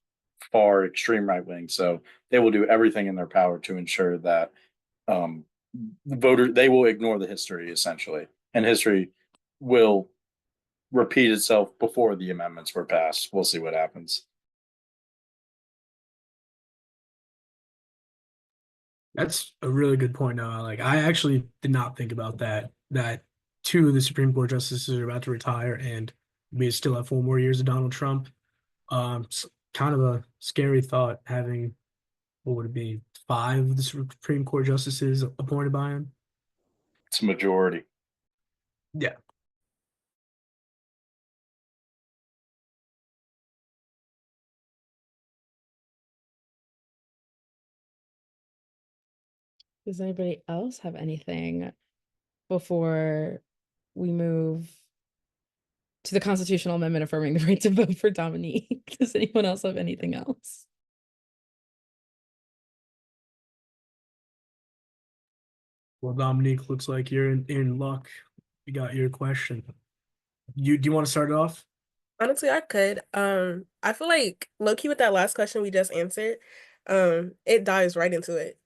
far extreme right wing. So they will do everything in their power to ensure that um, they will ignore the history essentially, and history will repeat itself before the amendments were passed. We'll see what happens. That's a really good point, Noah. Like, I actually did not think about that. That two of the Supreme Court justices are about to retire, and we still have 4 more years of Donald Trump. It's kind of a scary thought having, what would it be, five of the Supreme Court justices appointed by him. It's a majority. Yeah. Does anybody else have anything before we move to the constitutional amendment affirming the right to vote for Dominique? Does anyone else have anything else? Well, Dominique, looks like you're in luck. You got your question. Do you want to start it off? Honestly, I could. I feel like low key with that last question we just answered, it dives right into it.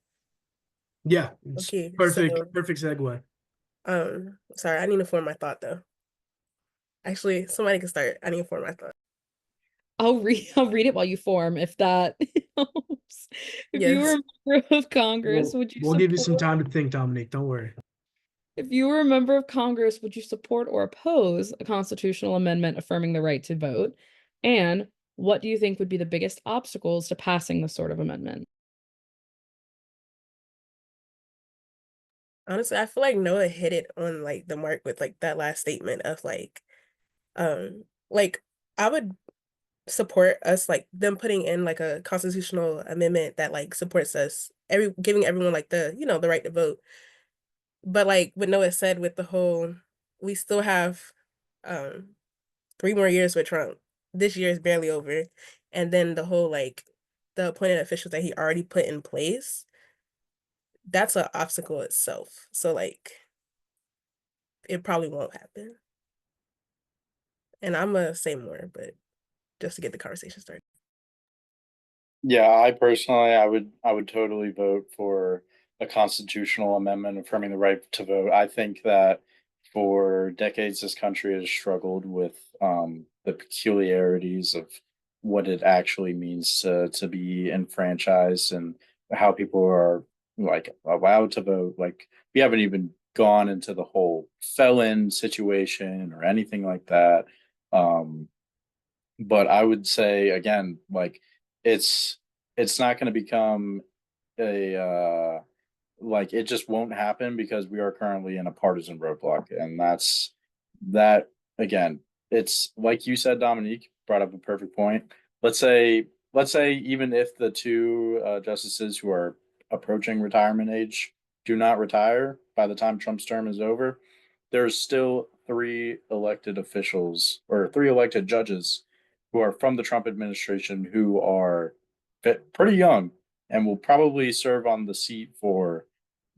Yeah, it's Okay, perfect, so perfect segue. sorry, I need to form my thought though. Actually, somebody can start. I need to form my thought. I'll read it while you form if that helps. If you were Yes. a member of Congress, would you We'll give you some support time to think, Dominique. Don't worry. if you were a member of Congress, would you support or oppose a constitutional amendment affirming the right to vote? And what do you think would be the biggest obstacles to passing this sort of amendment? Honestly, I feel like Noah hit it on like the mark with like that last statement of like I would support us like them putting in like a constitutional amendment that like supports us giving everyone like the the right to vote. But like what Noah said with the whole we still have um 3 more years with Trump. This year is barely over. And then the whole like the appointed officials that he already put in place, that's an obstacle itself. So like it probably won't happen. And I'm gonna say more, but just to get the conversation started. Yeah, I would totally vote for a constitutional amendment affirming the right to vote. I think that for decades this country has struggled with the peculiarities of what it actually means to be enfranchised and how people are like allowed to vote. Like we haven't even gone into the whole felon situation or anything like that. Um, but I would say again, like it's it's not going to become a like it just won't happen because we are currently in a partisan roadblock, and that again. It's like you said, Dominique brought up a perfect point. Let's say even if the two justices who are approaching retirement age do not retire by the time Trump's term is over, there's still three elected officials or three elected judges who are from the Trump administration who are pretty young and will probably serve on the seat for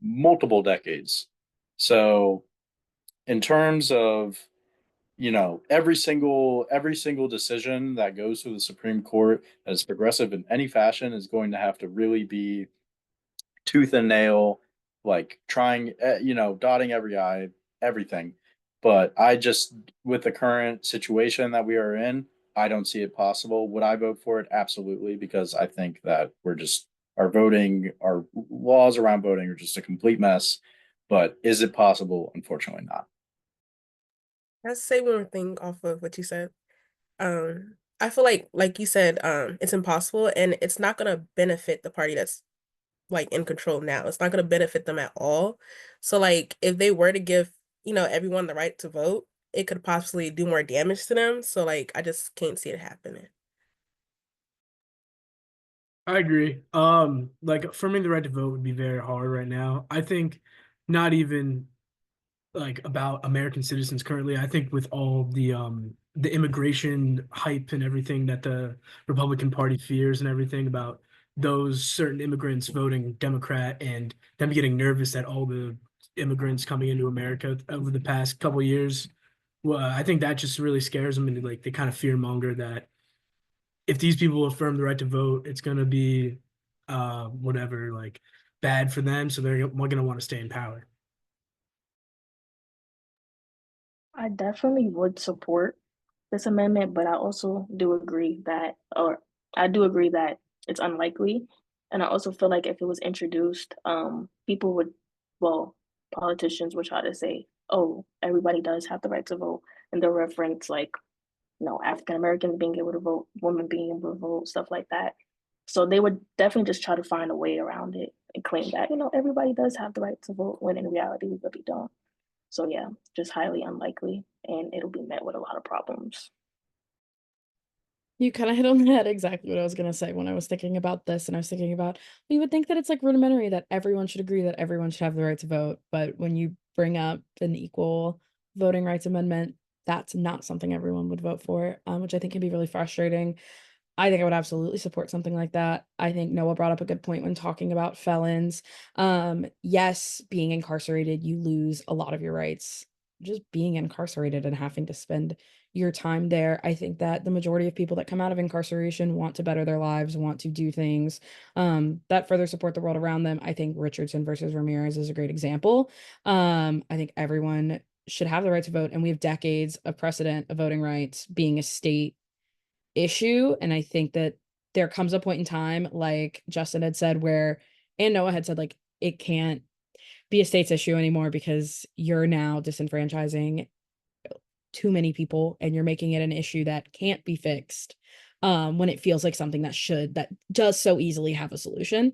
multiple decades. So, in terms of every single decision that goes through the Supreme Court that is progressive in any fashion is going to have to really be tooth and nail, like trying, dotting every I, everything. But I just, with the current situation that we are in, I don't see it possible. Would I vote for it? Absolutely, because I think that our laws around voting are just a complete mess. But is it possible? Unfortunately, not. Let's say one more thing off of what you said. I feel like you said, it's impossible and it's not gonna benefit the party that's like in control now. It's not gonna benefit them at all. So like if they were to give, everyone the right to vote, it could possibly do more damage to them. So like I just can't see it happening. I agree. Like for me, the right to vote would be very hard right now. I think not even like about American citizens currently. I think with all the immigration hype and everything that the Republican Party fears and everything about those certain immigrants voting Democrat and them getting nervous at all the immigrants coming into America over the past couple of years. Well, I think that just really scares them, and like they kind of fear monger that if these people affirm the right to vote, it's going to be whatever, like bad for them. So they're going to want to stay in power. I definitely would support this amendment, but I also do agree that, or I do agree that it's unlikely. And I also feel like if it was introduced, people would, well, politicians would try to say, oh, everybody does have the right to vote. And they'll reference like, African Americans being able to vote, women being able to vote, stuff like that. So they would definitely just try to find a way around it and claim that, everybody does have the right to vote when in reality we really don't. So yeah, just highly unlikely, and it'll be met with a lot of problems. You kind of hit on that exactly what I was going to say when I was thinking about this. And I was thinking about, we would think that it's like rudimentary that everyone should agree that everyone should have the right to vote. But when you bring up an equal voting rights amendment, that's not something everyone would vote for, which I think can be really frustrating. I think I would absolutely support something like that. I think Noah brought up a good point when talking about felons. Yes, being incarcerated, you lose a lot of your rights. Just being incarcerated and having to spend your time there. I think that the majority of people that come out of incarceration want to better their lives, want to do things that further support the world around them. I think Richardson versus Ramirez is a great example. I think everyone should have the right to vote, and we have decades of precedent of voting rights being a state issue. And I think that there comes a point in time, like Justin had said, where, and Noah had said, like, it can't be a state's issue anymore because you're now disenfranchising too many people and you're making it an issue that can't be fixed, when it feels like something that does so easily have a solution.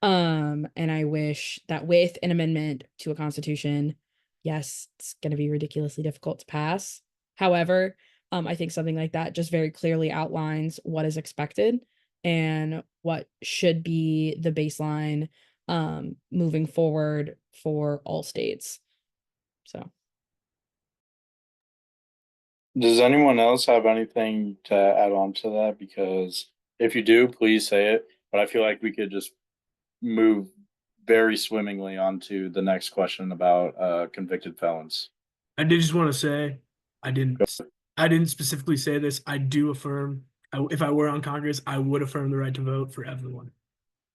And I wish that with an amendment to a constitution, yes, it's going to be ridiculously difficult to pass. However, I think something like that just very clearly outlines what is expected and what should be the baseline moving forward for all states. So Does anyone else have anything to add on to that? Because if you do, please say it. But I feel like we could just move very swimmingly on to the next question about convicted felons. I did just want to say, I didn't, I didn't specifically say this. I do affirm, if I were on Congress, I would affirm the right to vote for everyone.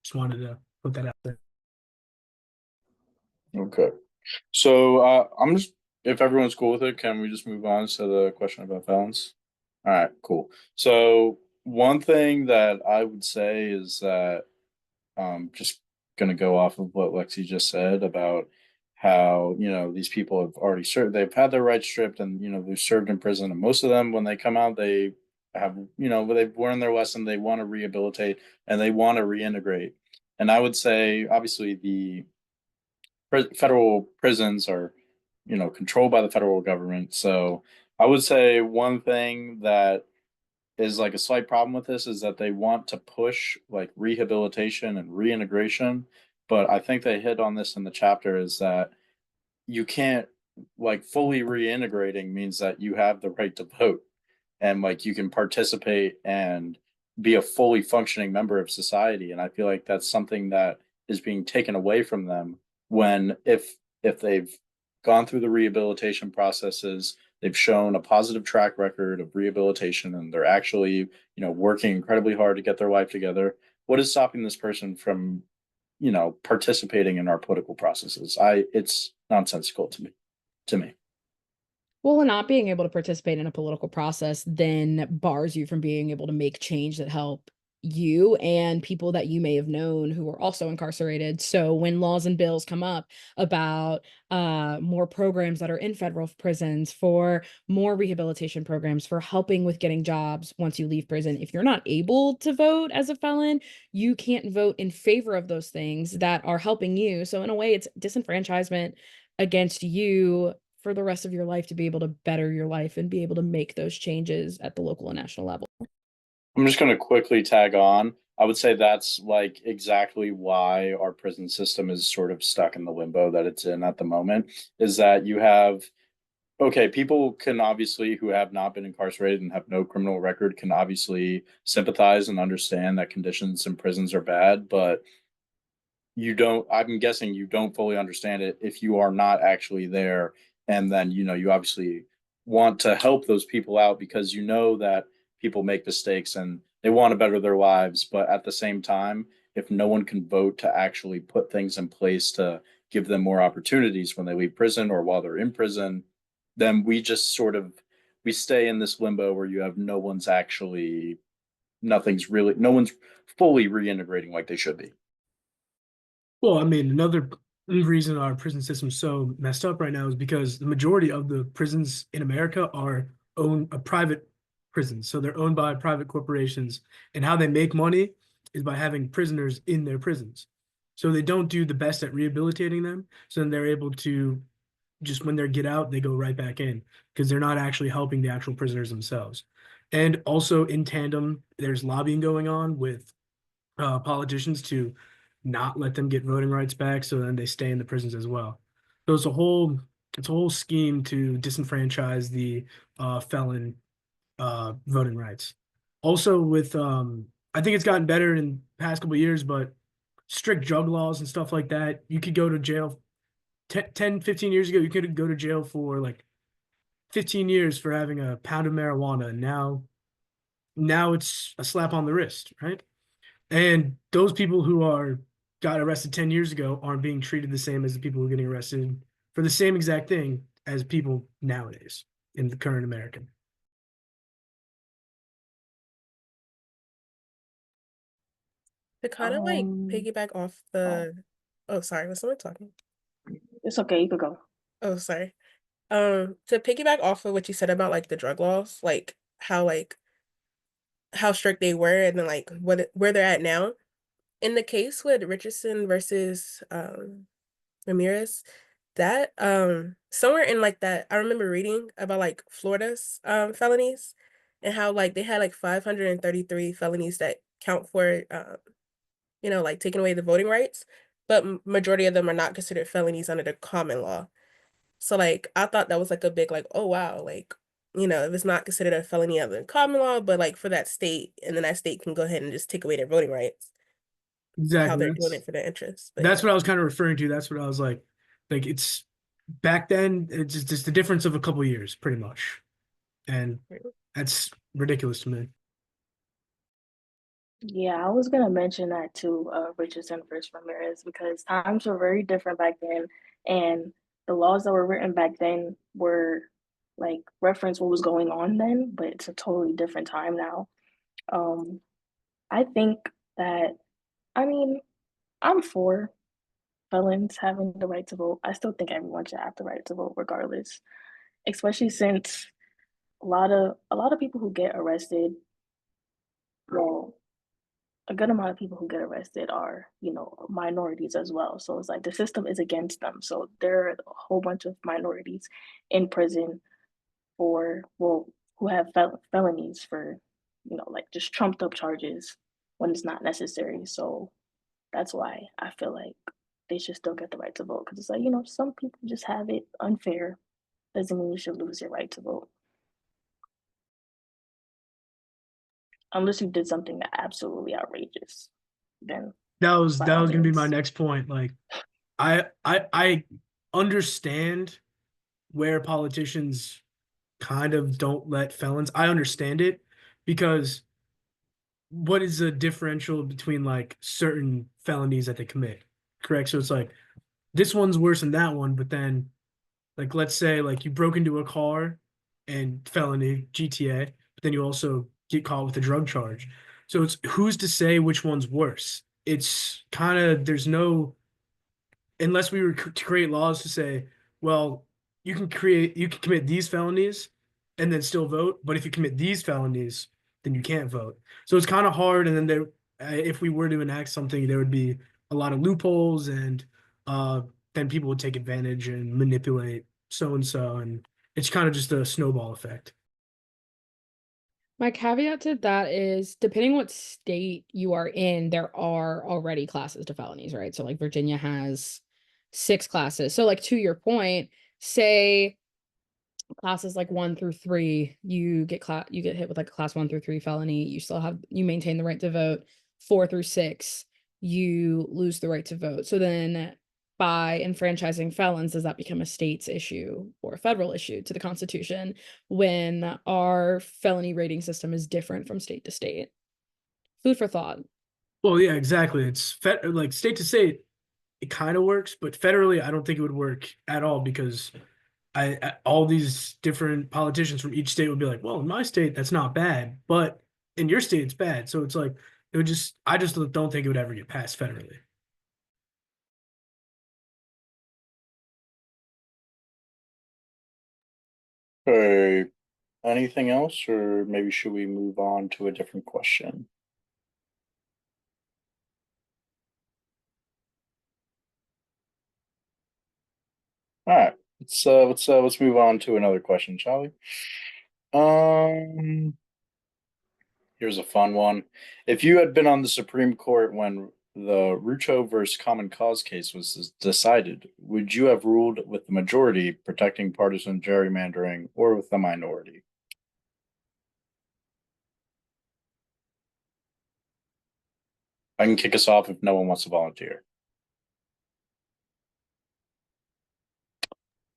Just wanted to put that out there. Okay. So I'm just, if everyone's cool with it, can we just move on to the question about felons? All right, cool. So one thing that I would say is that just gonna go off of what Lexi just said about how, these people have already served, they've had their rights stripped, and they've served in prison, and most of them when they come out, they have, they've learned their lesson, they want to rehabilitate and they want to reintegrate. And I would say obviously the federal prisons are, controlled by the federal government. So I would say one thing that is like a slight problem with this is that they want to push like rehabilitation and reintegration. But I think they hit on this in the chapter is that you can't, like, fully reintegrating means that you have the right to vote and like you can participate and be a fully functioning member of society. And I feel like that's something that is being taken away from them when if they've gone through the rehabilitation processes, they've shown a positive track record of rehabilitation, and they're actually, working incredibly hard to get their life together. What is stopping this person from, participating in our political processes? It's nonsensical to me. well, and not being able to participate in a political process then bars you from being able to make change that help you and people that you may have known who are also incarcerated. So when laws and bills come up about more programs that are in federal prisons, for more rehabilitation programs, for helping with getting jobs once you leave prison, if you're not able to vote as a felon, you can't vote in favor of those things that are helping you. So in a way, it's disenfranchisement against you for the rest of your life to be able to better your life and be able to make those changes at the local and national level. I'm just going to quickly tag on. I would say that's like exactly why our prison system is sort of stuck in the limbo that it's in at the moment, is that you have okay, people can obviously who have not been incarcerated and have no criminal record can obviously sympathize and understand that conditions in prisons are bad, but you don't, I'm guessing you don't fully understand it if you are not actually there. And then, you obviously want to help those people out because you know that people make mistakes and they want to better their lives. But at the same time, if no one can vote to actually put things in place to give them more opportunities when they leave prison or while they're in prison, then we just sort of we stay in this limbo where you have no one's fully reintegrating like they should be. Well, I mean, another reason our prison system's so messed up right now is because the majority of the prisons in America are owned private prisons. So they're owned by private corporations, and how they make money is by having prisoners in their prisons. So they don't do the best at rehabilitating them. So then they're able to just when they get out, they go right back in because they're not actually helping the actual prisoners themselves. And also in tandem, there's lobbying going on with politicians to not let them get voting rights back, so then they stay in the prisons as well. So it's a whole scheme to disenfranchise the felon voting rights. Also, with I think it's gotten better in the past couple of years, but strict drug laws and stuff like that, you could go to jail 10, 15 years ago. You could go to jail for like 15 years for having a pound of marijuana, and now it's a slap on the wrist, right? And those people who are got arrested 10 years ago aren't being treated the same as the people who are getting arrested for the same exact thing as people nowadays in the current American. To kind of like Um, piggyback off the, oh, sorry, was someone talking? it's okay, you could go. Oh, sorry. To piggyback off of what you said about like the drug laws, like how strict they were and then like where they're at now. In the case with Richardson versus Ramirez, that somewhere in like that I remember reading about like Florida's felonies and how like they had like 533 felonies that count for like taking away the voting rights, but majority of them are not considered felonies under the common law. So like I thought that was like a big like, oh wow, like if it's not considered a felony under the common law, but like for that state, and then that state can go ahead and just take away their voting rights, how Exactly. they're doing it for their interests. But That's yeah. what I was kind of referring to. That's what I was like it's back then. It's just the difference of a couple of years, pretty much, and that's ridiculous to me. Yeah, I was gonna mention that too, Richardson versus Ramirez, because times were very different back then, and the laws that were written back then were like reference what was going on then, but it's a totally different time now. Um, I think that, I mean, I'm for felons having the right to vote. I still think everyone should have the right to vote regardless, especially since a lot of people who get arrested, well, a good amount of people who get arrested are, minorities as well. So it's like the system is against them. So there are a whole bunch of minorities in prison who have felonies for, like just trumped up charges when it's not necessary. So that's why I feel like they should still get the right to vote because it's like, some people just have it unfair. Doesn't mean you should lose your right to vote. Unless you did something absolutely outrageous, then by That all was gonna be my means. next point. Like, I understand where politicians kind of don't let felons. I understand it because what is the differential between like certain felonies that they commit? Correct. So it's like this one's worse than that one, but then like let's say like you broke into a car and felony GTA, but then you also get caught with a drug charge. So it's who's to say which one's worse? It's kind of there's no unless we were to create laws to say, well, you can commit these felonies and then still vote, but if you commit these felonies, then you can't vote. So it's kind of hard. And then if we were to enact something, there would be a lot of loopholes, and uh, then people would take advantage and manipulate so and so, and it's kind of just a snowball effect. My caveat to that is depending what state you are in, there are already classes to felonies, right? So like Virginia has 6 classes. So like to your point, say classes like 1 through 3, you get hit with like a class 1 through 3 felony, you maintain the right to vote. 4 through 6, you lose the right to vote. So then by enfranchising felons, does that become a state's issue or a federal issue to the Constitution when our felony rating system is different from state to state? Food for thought. Well, yeah, exactly. It's like state to state, it kind of works, but federally, I don't think it would work at all because all these different politicians from each state would be like, well, in my state, that's not bad, but in your state, it's bad. So it's like I just don't think it would ever get passed federally. Okay. Anything else, or maybe should we move on to a different question? All right, let's move on to another question, shall we? Here's a fun one. If you had been on the Supreme Court when the Rucho versus Common Cause case was decided, would you have ruled with the majority protecting partisan gerrymandering or with the minority? I can kick us off if no one wants to volunteer.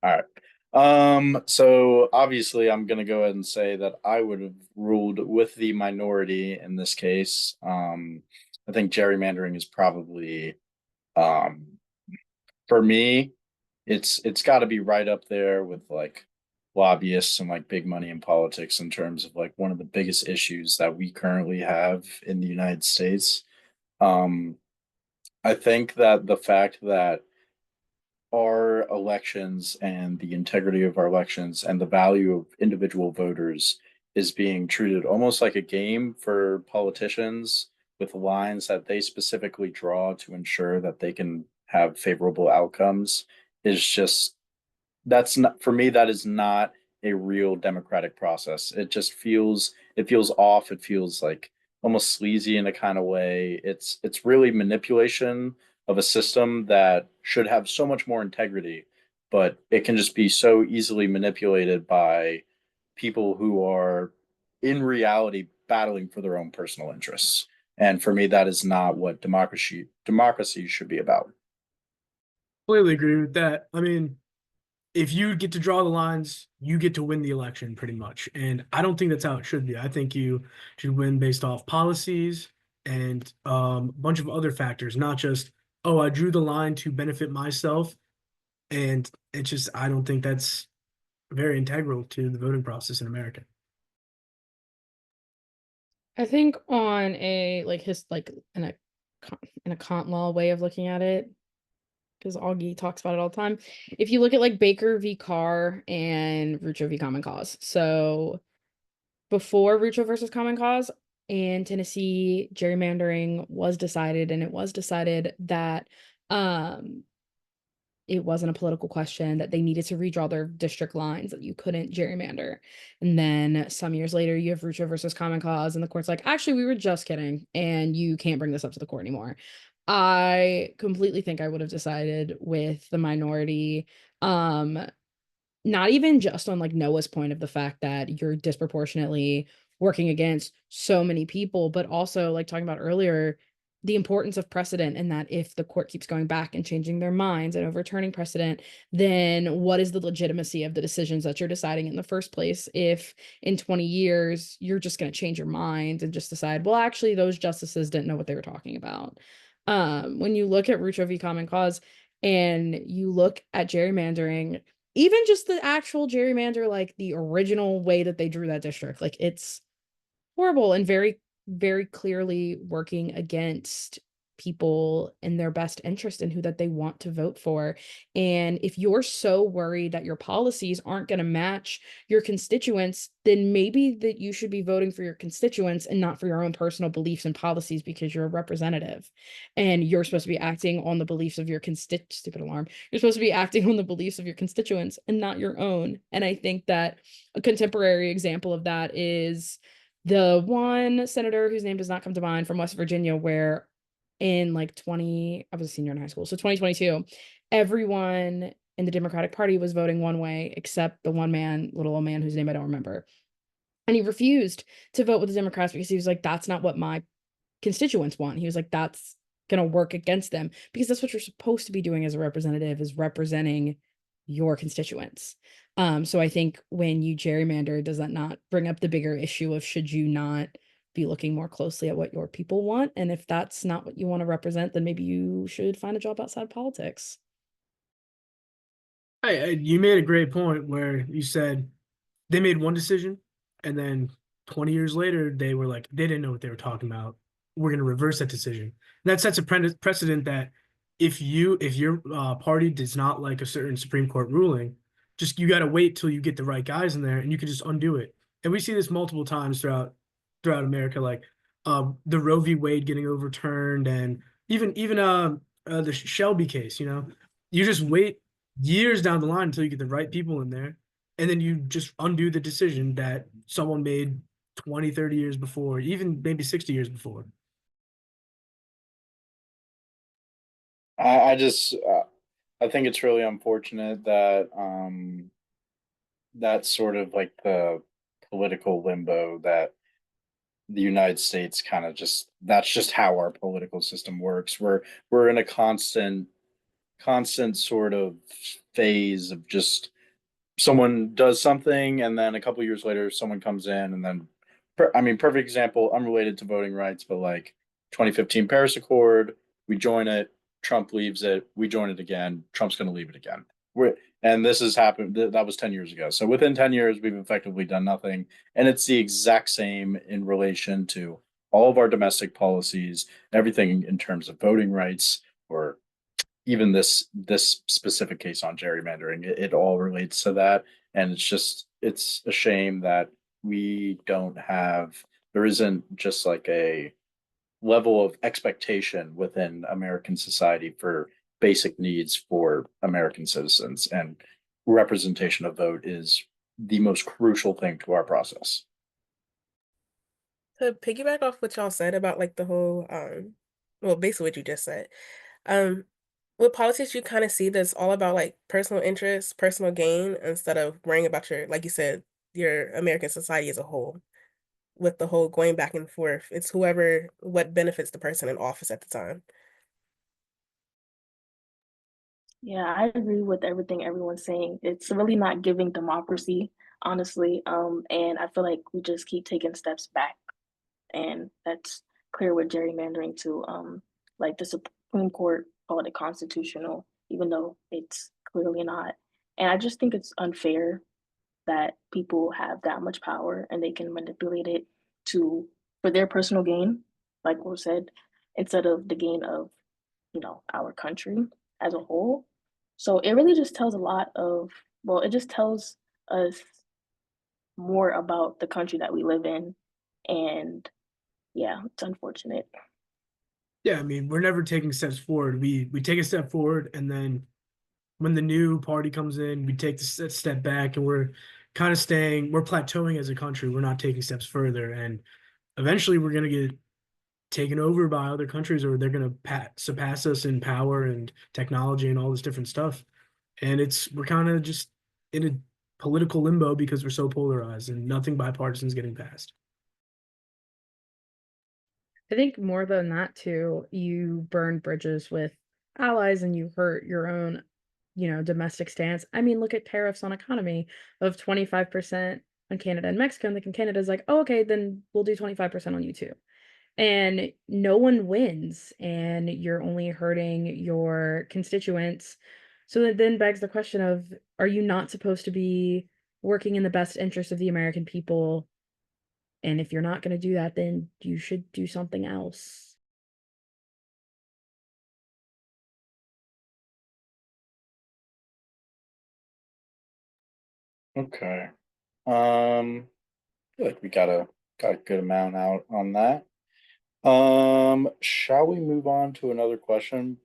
All right. So obviously I'm gonna go ahead and say that I would have ruled with the minority in this case. I think gerrymandering is probably um for me, it's gotta be right up there with like lobbyists and like big money in politics in terms of like one of the biggest issues that we currently have in the United States. Um, I think that the fact that our elections and the integrity of our elections and the value of individual voters is being treated almost like a game for politicians with lines that they specifically draw to ensure that they can have favorable outcomes is just that's not for me that is not a real democratic process. It feels off. It feels like almost sleazy in a kind of way. It's really manipulation of a system that should have so much more integrity, but it can just be so easily manipulated by people who are in reality battling for their own personal interests. And for me, that is not what democracy should be about. Completely agree with that. I mean, if you get to draw the lines, you get to win the election pretty much. And I don't think that's how it should be. I think you should win based off policies and a bunch of other factors, not just, oh, I drew the line to benefit myself. And it's just, I don't think that's very integral to the voting process in America. I think on a like his like in a Kant law way of looking at it, because Augie talks about it all the time. If you look at like Baker v. Carr and Rucho v. Common Cause, so before Rucho versus Common Cause in Tennessee, gerrymandering was decided, and it was decided that it wasn't a political question, that they needed to redraw their district lines, that you couldn't gerrymander. And then some years later, you have Rucho versus Common Cause, and the court's like, actually, we were just kidding, and you can't bring this up to the court anymore. I completely think I would have decided with the minority. Not even just on like Noah's point of the fact that you're disproportionately working against so many people, but also like talking about earlier, the importance of precedent, and that if the court keeps going back and changing their minds and overturning precedent, then what is the legitimacy of the decisions that you're deciding in the first place? If in 20 years you're just going to change your mind and just decide, well, actually, those justices didn't know what they were talking about. When you look at Rucho v. Common Cause and you look at gerrymandering, even just the actual gerrymander, like the original way that they drew that district, like it's horrible and very, very clearly working against people in their best interest and who that they want to vote for. And if you're so worried that your policies aren't going to match your constituents, then maybe that you should be voting for your constituents and not for your own personal beliefs and policies, because you're a representative and you're supposed to be acting on the beliefs of your stupid alarm. You're supposed to be acting on the beliefs of your constituents and not your own. And I think that a contemporary example of that is the one senator whose name does not come to mind from West Virginia, where in like I was a senior in high school, so 2022, everyone in the Democratic Party was voting one way, except the one man, little old man whose name I don't remember. And he refused to vote with the Democrats because he was like, that's not what my constituents want. He was like, that's going to work against them, because that's what you're supposed to be doing as a representative, is representing your constituents. So I think when you gerrymander, does that not bring up the bigger issue of, should you not be looking more closely at what your people want? And if that's not what you want to represent, then maybe you should find a job outside politics. You made a great point where you said they made one decision, and then 20 years later, they were like, they didn't know what they were talking about. We're going to reverse that decision. And that sets a precedent that if your party does not like a certain Supreme Court ruling, just you got to wait till you get the right guys in there, and you can just undo it. And we see this multiple times throughout America, like the Roe v. Wade getting overturned, and even the Shelby case. You just wait years down the line until you get the right people in there, and then you just undo the decision that someone made 20, 30 years before, even maybe 60 years before. I just I think it's really unfortunate that that's sort of like the political limbo that the United States kind of just, that's just how our political system works. We're in a constant sort of phase of just someone does something, and then a couple years later someone comes in, and then I mean, perfect example, unrelated to voting rights, but like 2015 Paris Accord, we join it, Trump leaves it, we join it again, Trump's going to leave it again. And this has happened, that was 10 years ago. So within 10 years we've effectively done nothing, and it's the exact same in relation to all of our domestic policies, everything in terms of voting rights, or even this specific case on gerrymandering. It all relates to that, and it's a shame that there isn't just like a level of expectation within American society for basic needs for American citizens, and representation of vote is the most crucial thing to our process. To piggyback off what y'all said about like the whole well, basically what you just said. Um with politics, you kind of see this all about like personal interest, personal gain, instead of worrying about your, like you said, your American society as a whole. With the whole going back and forth, it's whoever, what benefits the person in office at the time. Yeah, I agree with everything everyone's saying. It's really not giving democracy, honestly. And I feel like we just keep taking steps back, and that's clear with gerrymandering too. Like the Supreme Court called it constitutional, even though it's clearly not. And I just think it's unfair that people have that much power and they can manipulate it to for their personal gain, like was said, instead of the gain of, our country as a whole. So it really just tells a lot of, well, it just tells us more about the country that we live in. And yeah, it's unfortunate. Yeah, I mean, we're never taking steps forward. We take a step forward, and then when the new party comes in, we take the step back, and we're kind of we're plateauing as a country. We're not taking steps further, and eventually we're going to get taken over by other countries, or they're going to surpass us in power and technology and all this different stuff. And we're kind of just in a political limbo because we're so polarized and nothing bipartisan is getting passed. I think more than that too, you burn bridges with allies and you hurt your own, domestic stance. I mean, look at tariffs on economy of 25% on Canada and Mexico. And like, Canada's like, oh, okay, then we'll do 25% on you too. And no one wins, and you're only hurting your constituents. So that then begs the question of, are you not supposed to be working in the best interest of the American people? And if you're not going to do that, then you should do something else. Okay. I feel like we got a good amount out on that. Shall we move on to another question?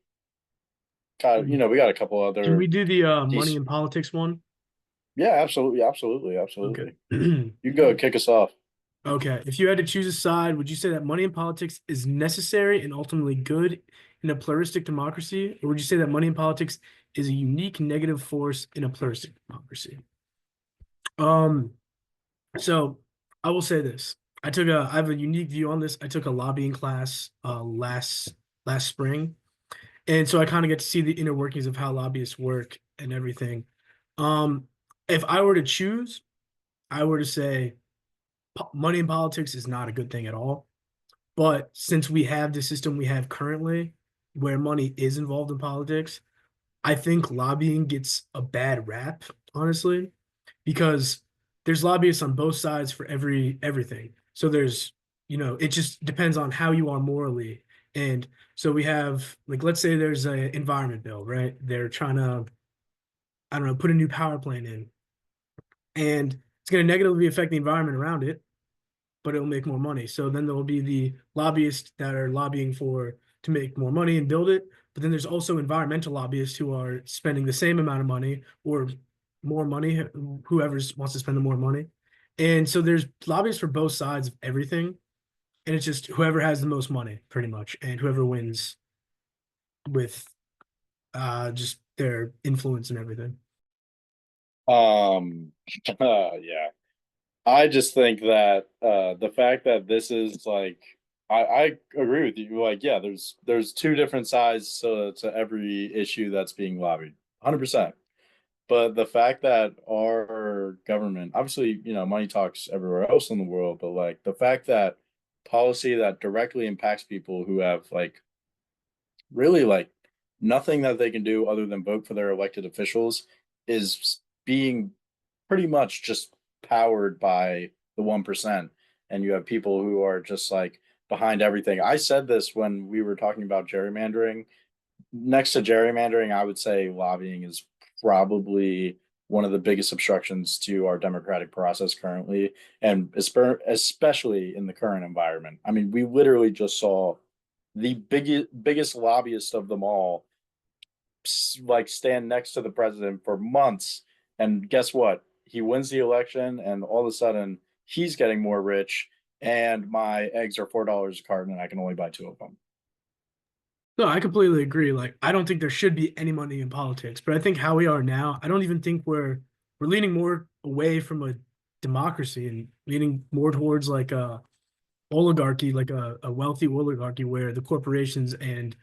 We got a couple Can other we do the money dec- in politics one? Yeah, absolutely, absolutely, Okay. absolutely. You go kick us off. Okay. If you had to choose a side, would you say that money in politics is necessary and ultimately good in a pluralistic democracy? Or would you say that money in politics is a unique negative force in a pluralistic democracy. So I will say this. I have a unique view on this. I took a lobbying class last spring. And so I kind of get to see the inner workings of how lobbyists work and everything. If I were to choose, I were to say money in politics is not a good thing at all. But since we have the system we have currently, where money is involved in politics, I think lobbying gets a bad rap, honestly, because there's lobbyists on both sides for everything. So there's, it just depends on how you are morally. And so we have, like, let's say there's an environment bill, right? They're trying to, I don't know, put a new power plant in, and it's going to negatively affect the environment around it, but it'll make more money. So then there will be the lobbyists that are lobbying to make more money and build it. But then there's also environmental lobbyists who are spending the same amount of money or more money, whoever wants to spend the more money. And so there's lobbyists for both sides of everything. And it's just whoever has the most money, pretty much, and whoever wins with just their influence and everything. Yeah. I just think that the fact that this is like I agree with you. Like, yeah, there's two different sides to every issue that's being lobbied. 100%. But the fact that our government, obviously, money talks everywhere else in the world, but like the fact that policy that directly impacts people who have like really like nothing that they can do other than vote for their elected officials is being pretty much just powered by the 1%. And you have people who are just like behind everything. I said this when we were talking about gerrymandering. Next to gerrymandering, I would say lobbying is probably one of the biggest obstructions to our democratic process currently, and especially in the current environment. I mean, we literally just saw the biggest lobbyist of them all like stand next to the president for months, and guess what, he wins the election and all of a sudden he's getting more rich, and my eggs are $4 a carton and I can only buy two of them. No, I completely agree. Like, I don't think there should be any money in politics, but I think how we are now, I don't even think we're leaning more away from a democracy and leaning more towards like a oligarchy, like a wealthy oligarchy where the corporations and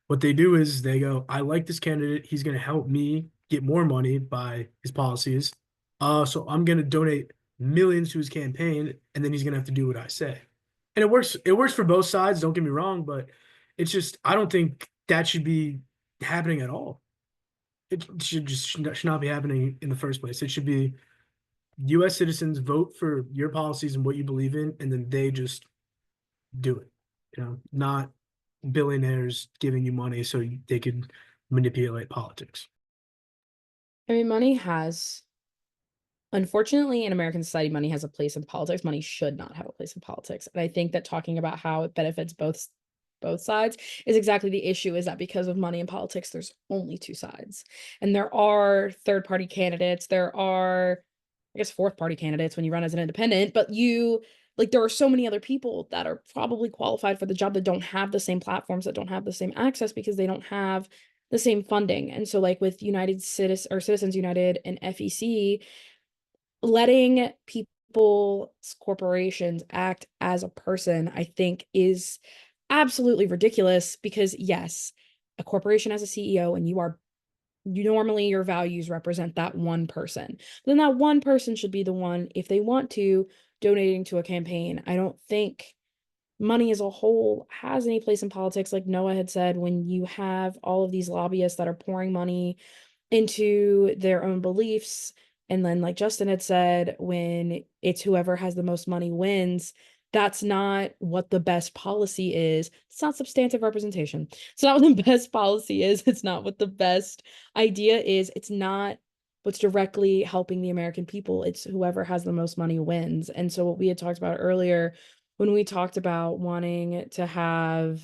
what they do is they go, I like this candidate. He's going to help me get more money by his policies. So I'm going to donate millions to his campaign, and then he's going to have to do what I say. And it works. It works for both sides. Don't get me wrong, but it's just I don't think that should be happening at all. It should not be happening in the first place. It should be U.S. citizens vote for your policies and what you believe in, and then they just do it. Not billionaires giving you money so they could manipulate politics. I mean, unfortunately, in American society, money has a place in politics. Money should not have a place in politics. And I think that talking about how it benefits both sides is exactly the issue, is that because of money in politics, there's only two sides. And there are third-party candidates. There are, I guess, fourth-party candidates when you run as an independent, but there are so many other people that are probably qualified for the job that don't have the same platforms, that don't have the same access because they don't have the same funding. And so like with Citizens United and FEC, letting people's corporations act as a person, I think, is absolutely ridiculous because yes, a corporation has a CEO and normally your values represent that one person. Then that one person should be the one, if they want to, donating to a campaign. I don't think money as a whole has any place in politics. Like Noah had said, when you have all of these lobbyists that are pouring money into their own beliefs, and then like Justin had said, when it's whoever has the most money wins, that's not what the best policy is. It's not substantive representation. It's not what the best policy is. It's not what the best idea is. It's not what's directly helping the American people. It's whoever has the most money wins. And so what we had talked about earlier, when we talked about wanting to have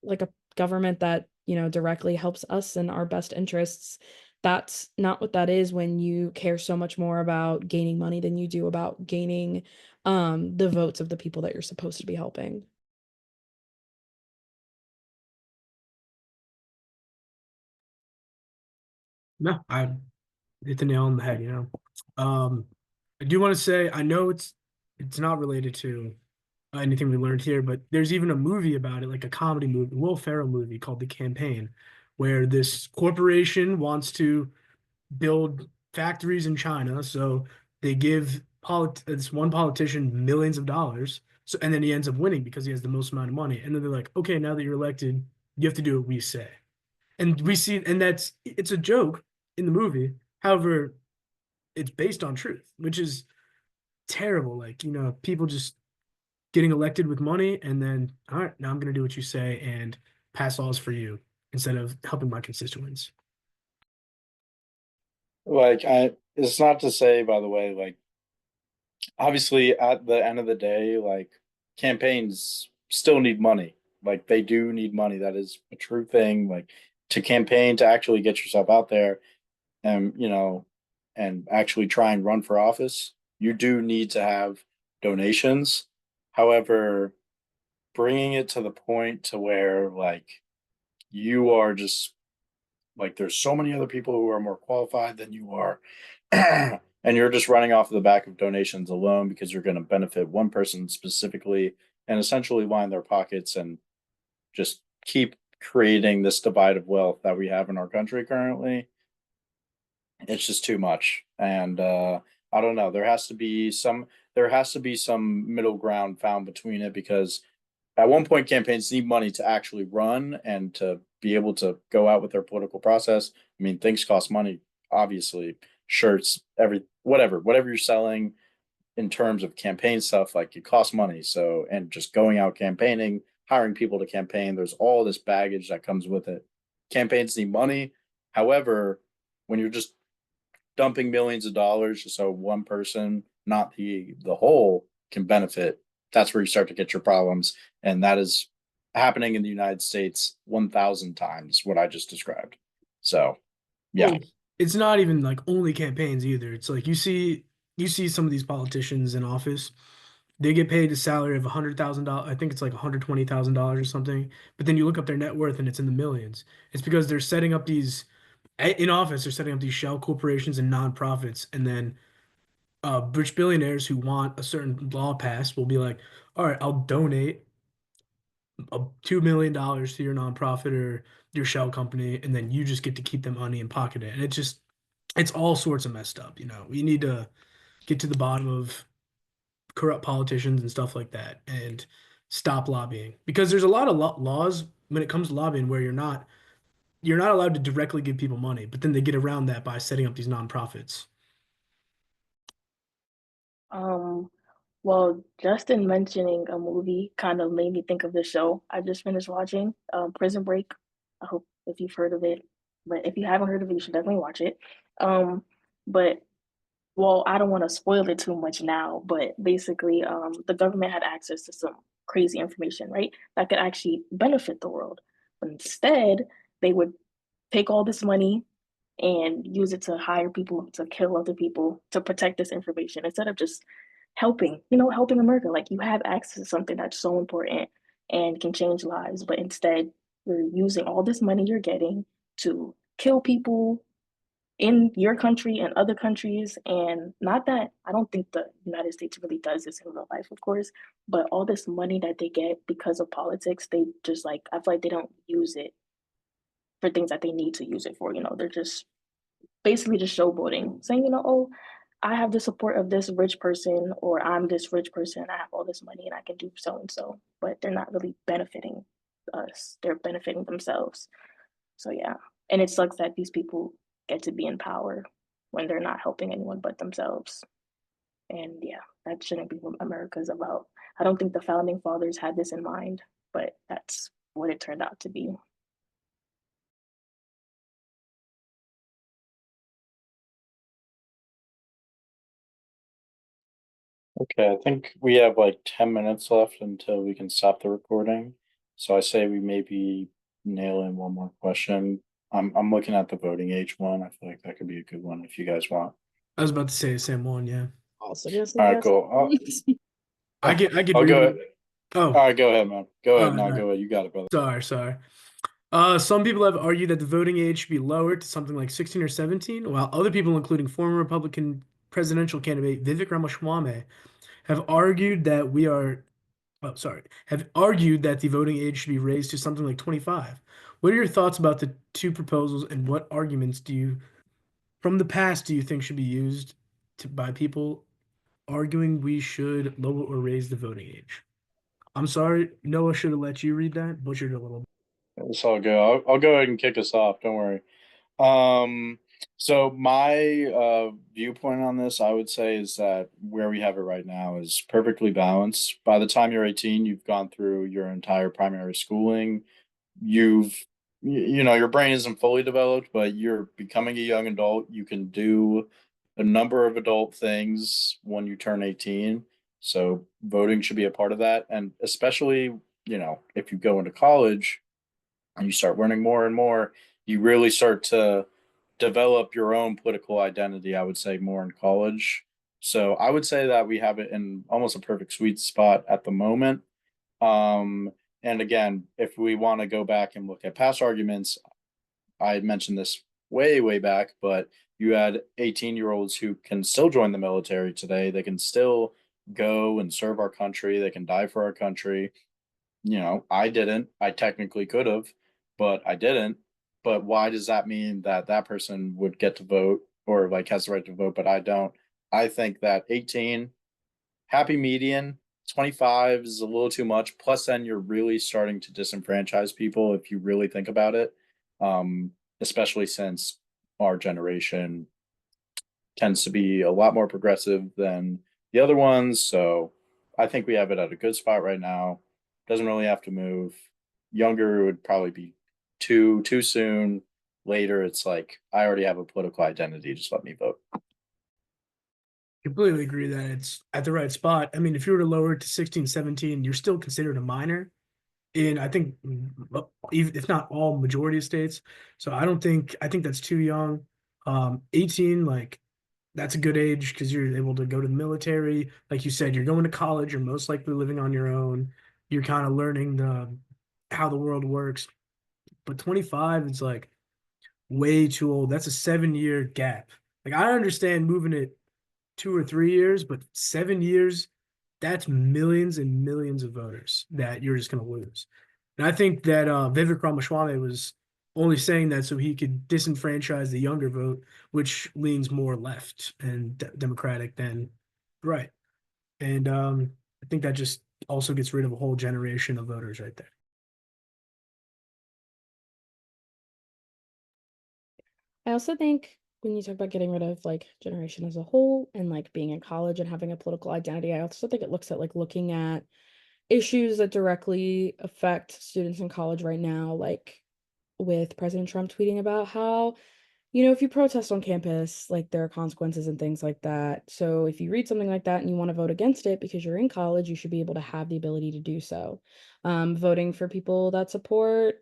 like a government that, directly helps us in our best interests, that's not what that is when you care so much more about gaining money than you do about gaining the votes of the people that you're supposed to be helping. No, I hit the nail on the head, I do want to say I know it's not related to anything we learned here, but there's even a movie about it, like a comedy movie, Will Ferrell movie called The Campaign, where this corporation wants to build factories in China. So they give this one politician millions of dollars. So and then he ends up winning because he has the most amount of money. And then they're like, okay, now that you're elected, you have to do what we say. And we see, and it's a joke in the movie. However, it's based on truth, which is terrible. Like, people just getting elected with money and then, all right, now I'm going to do what you say and pass laws for you instead of helping my constituents. Like it's not to say, by the way, like obviously at the end of the day, like campaigns still need money. Like they do need money. That is a true thing. Like to campaign to actually get yourself out there and and actually try and run for office, you do need to have donations. However, bringing it to the point to where like you are just like there's so many other people who are more qualified than you are and you're just running off the back of donations alone because you're going to benefit one person specifically and essentially line their pockets and just keep creating this divide of wealth that we have in our country currently. It's just too much. And I don't know, there has to be some middle ground found between it because at one point campaigns need money to actually run and to be able to go out with their political process. I mean, things cost money, obviously, shirts, whatever you're selling in terms of campaign stuff, like it costs money. So, and just going out campaigning, hiring people to campaign, there's all this baggage that comes with it. Campaigns need money. However, when you're just dumping millions of dollars just so one person, not the whole, can benefit, that's where you start to get your problems. And that is happening in the United States 1,000 times what I just described. So, yeah. Well, it's not even like only campaigns either. It's like you see some of these politicians in office, they get paid a salary of $100,000. I think it's like $120,000 or something. But then you look up their net worth and it's in the millions. It's because they're setting up these in office. They're setting up these shell corporations and nonprofits, and then rich billionaires who want a certain law passed will be like, "All right, I'll donate $2 million to your nonprofit or your shell company, and then you just get to keep the money and pocket it." And it's all sorts of messed up. We need to get to the bottom of corrupt politicians and stuff like that and stop lobbying because there's a lot of laws when it comes to lobbying where you're not allowed to directly give people money, but then they get around that by setting up these nonprofits. Um, well, Justin mentioning a movie kind of made me think of the show I just finished watching, Prison Break. I hope if you've heard of it, but if you haven't heard of it, you should definitely watch it. Um, but well, I don't want to spoil it too much now, but basically, the government had access to some crazy information, right? That could actually benefit the world. But instead, they would take all this money and use it to hire people to kill other people to protect this information instead of just helping America. Like you have access to something that's so important and can change lives, but instead you're using all this money you're getting to kill people in your country and other countries. And not that I don't think the United States really does this in real life, of course, but all this money that they get because of politics, they just like, I feel like they don't use it for things that they need to use it for. They're just basically just showboating, saying, oh, I have the support of this rich person, or I'm this rich person, I have all this money and I can do so and so, but they're not really benefiting us. They're benefiting themselves. So yeah. And it sucks that these people get to be in power when they're not helping anyone but themselves. And yeah, that shouldn't be what America's about. I don't think the founding fathers had this in mind, but that's what it turned out to be. Okay, I think we have like 10 minutes left until we can stop the recording. So I say we maybe nail in one more question. I'm looking at the voting age one. I feel like that could be a good one if you guys want. I was about to say the same one, yeah. Also gonna say All right, yes. cool. I get I'll go really. ahead. Oh, All right, go ahead, man. Go all ahead. right, No, all right. go ahead. You got it, brother. Sorry. Some people have argued that the voting age should be lowered to something like 16 or 17, while other people, including former Republican presidential candidate Vivek Ramaswamy, have argued that have argued that the voting age should be raised to something like 25. What are your thoughts about the two proposals, and what arguments from the past do you think should be used by people arguing we should lower or raise the voting age? I'm sorry, Noah should have let you read that. Butchered a little. It's all good. I'll go ahead and kick us off. Don't worry. Um, so my viewpoint on this, I would say, is that where we have it right now is perfectly balanced. By the time you're 18, you've gone through your entire primary schooling. You've you know, your brain isn't fully developed, but you're becoming a young adult. You can do a number of adult things when you turn 18. So voting should be a part of that. And especially, you know, if you go into college and you start learning more and more, you really start to develop your own political identity, I would say, more in college. So I would say that we have it in almost a perfect sweet spot at the moment. And again, if we want to go back and look at past arguments, I mentioned this way, way back, but you had 18-year-olds who can still join the military today. They can still go and serve our country. They can die for our country. You know, I didn't. I technically could have, but I didn't. But why does that mean that that person would get to vote or like has the right to vote, but I don't? I think that 18, happy median, 25 is a little too much. Plus, then you're really starting to disenfranchise people if you really think about it. Especially since our generation tends to be a lot more progressive than the other ones. So I think we have it at a good spot right now. Doesn't really have to move. Younger would probably be too soon. Later, it's like I already have a political identity. Just let me vote. Completely agree that it's at the right spot. I mean, if you were to lower it to 16, 17, you're still considered a minor in, I think, even if not all majority of states. So I think that's too young. 18, like that's a good age because you're able to go to the military. Like you said, you're going to college, you're most likely living on your own. You're kind of learning how the world works. But 25 is like way too old. That's a 7 year gap. Like I understand moving it 2 or 3 years, but 7 years, that's millions and millions of voters that you're just going to lose. And I think that Vivek Ramaswamy was only saying that so he could disenfranchise the younger vote, which leans more left and democratic than right. And I think that just also gets rid of a whole generation of voters right there. I also think when you talk about getting rid of like generation as a whole and like being in college and having a political identity, I also think it looks at like looking at issues that directly affect students in college right now, like with President Trump tweeting about how, if you protest on campus, like there are consequences and things like that. So if you read something like that and you want to vote against it because you're in college, you should be able to have the ability to do so. Voting for people that support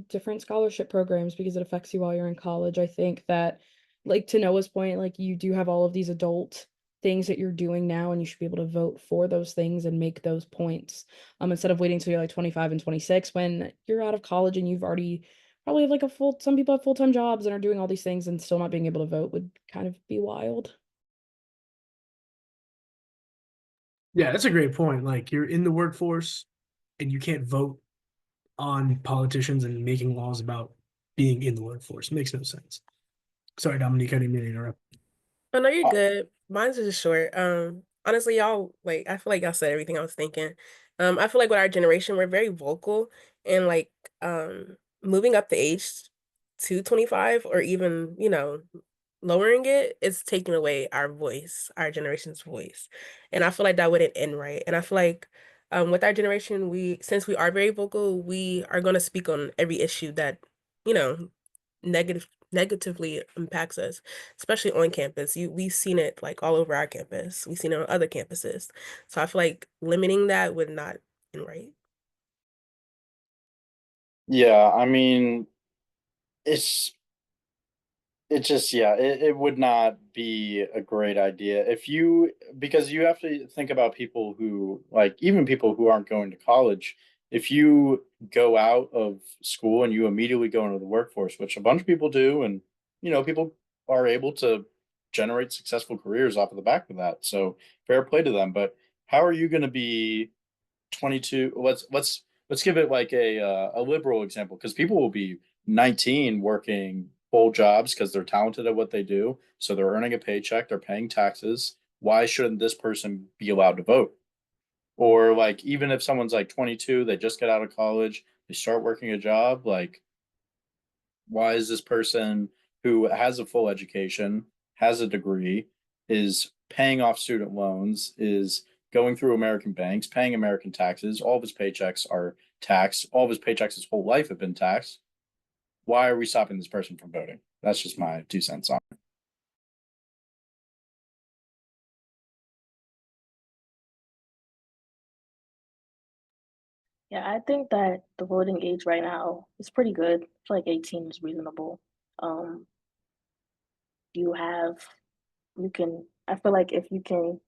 different scholarship programs because it affects you while you're in college. I think that, like to Noah's point, like you do have all of these adult things that you're doing now, and you should be able to vote for those things and make those points. Instead of waiting till you're like 25 and 26 when you're out of college and you've already probably have like some people have full-time jobs and are doing all these things and still not being able to vote would kind of be wild. Yeah, that's a great point. Like you're in the workforce and you can't vote on politicians and making laws about being in the workforce. It makes no sense. Sorry, Dominique, I didn't mean to interrupt. Oh no, you're good. Mine's just short. Honestly, y'all like I feel like y'all said everything I was thinking. I feel like with our generation, we're very vocal and like moving up the age to 25 or even, lowering it is taking away our voice, our generation's voice. And I feel like that wouldn't end right. And I feel like with our generation, since we are very vocal, we are gonna speak on every issue that, you know, negatively impacts us, especially on campus. We've seen it like all over our campus. We've seen it on other campuses. So I feel like limiting that would not be right. Yeah, I mean, it's it just yeah, it would not be a great idea if you because you have to think about people who like even people who aren't going to college, if you go out of school and you immediately go into the workforce, which a bunch of people do, and people are able to generate successful careers off of the back of that. So fair play to them. But how are you going to be 22? Let's give it like a liberal example, because people will be 19 working full jobs because they're talented at what they do. So they're earning a paycheck, they're paying taxes. Why shouldn't this person be allowed to vote? Or like even if someone's like 22, they just get out of college, they start working a job, like why is this person who has a full education, has a degree, is paying off student loans, is going through American banks, paying American taxes, all of his paychecks are taxed, all of his paychecks his whole life have been taxed. Why are we stopping this person from voting? That's just my 2 cents on it. Yeah, I think that the voting age right now is pretty good. I feel like 18 is reasonable. Um, you have, you can, I feel like if you can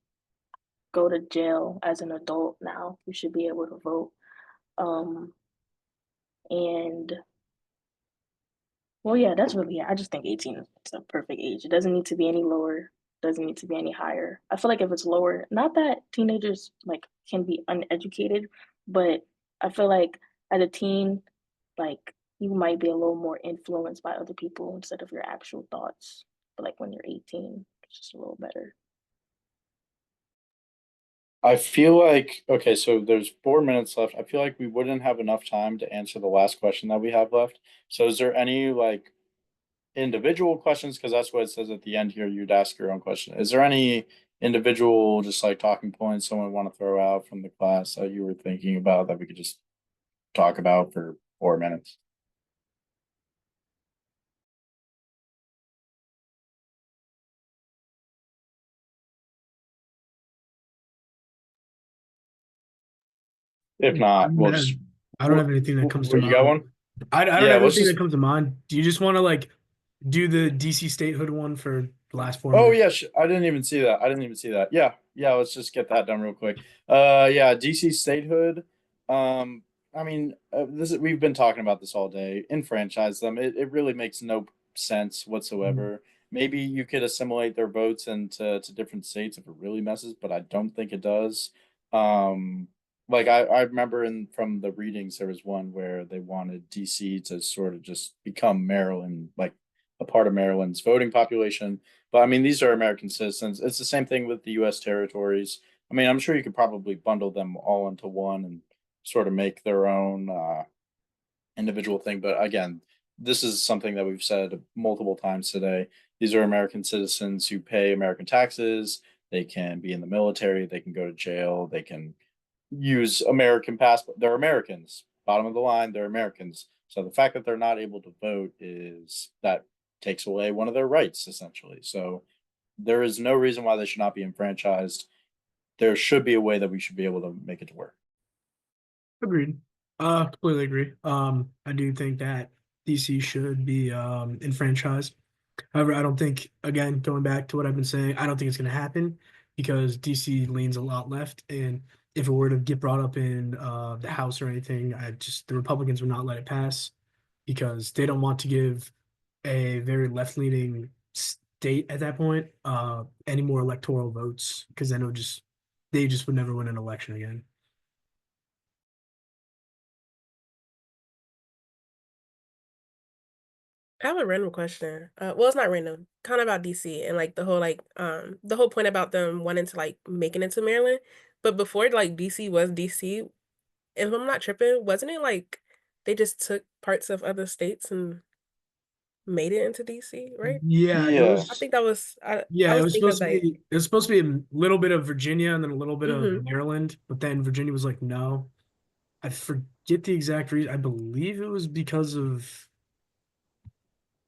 go to jail as an adult now, you should be able to vote. Um, and well, yeah, that's really it. I just think 18 is a perfect age. It doesn't need to be any lower, doesn't need to be any higher. I feel like if it's lower, not that teenagers like can be uneducated, but I feel like as a teen, like you might be a little more influenced by other people instead of your actual thoughts. But like when you're 18, it's just a little better. I feel like, okay, so there's 4 minutes left. I feel like we wouldn't have enough time to answer the last question that we have left. So is there any like individual questions? Because that's what it says at the end here. You'd ask your own question. Is there any individual, just like talking points someone want to throw out from the class that you were thinking about that we could just talk about for 4 minutes? If I not, don't we'll have, just. I don't have anything that comes to You got mind. one? I don't Yeah, have let's anything just. that comes to mind. Do you just want to like do the DC statehood one for the last four Oh minutes? yeah, I didn't even see that. I didn't even see that. Yeah, yeah. Let's just get that done real quick. Yeah, DC statehood. I mean, this is we've been talking about this all day. Enfranchise them. It really makes no sense whatsoever. Maybe you could assimilate their votes into to different states if it really messes, but I don't think it does. Um, like I remember from the readings there was one where they wanted DC to sort of just become Maryland, like a part of Maryland's voting population. But I mean, these are American citizens. It's the same thing with the U.S. territories. I mean, I'm sure you could probably bundle them all into one and sort of make their own individual thing. But again, this is something that we've said multiple times today. These are American citizens who pay American taxes. They can be in the military. They can go to jail. They can use American passport. They're Americans. Bottom of the line, they're Americans. So the fact that they're not able to vote is that takes away one of their rights essentially. So there is no reason why they should not be enfranchised. There should be a way that we should be able to make it work. Agreed. Completely agree. I do think that DC should be enfranchised. However, I don't think, again, going back to what I've been saying, I don't think it's going to happen because DC leans a lot left, and if it were to get brought up in the House or anything, the Republicans would not let it pass because they don't want to give a very left-leaning state at that point any more electoral votes because then they just would never win an election again. I have a random question. Well, it's not random. Kind of about DC and like the whole point about them wanting to like make it into Maryland. But before like DC was DC, if I'm not tripping, wasn't it like they just took parts of other states and made it into DC, right? Yeah, it Yeah. I was. think that was I Yeah, it was was thinking supposed of to like be. It was supposed to be a little bit of Virginia and then a little bit of hmm Maryland, but then Virginia was like, no. I forget the exact reason. I believe it was because of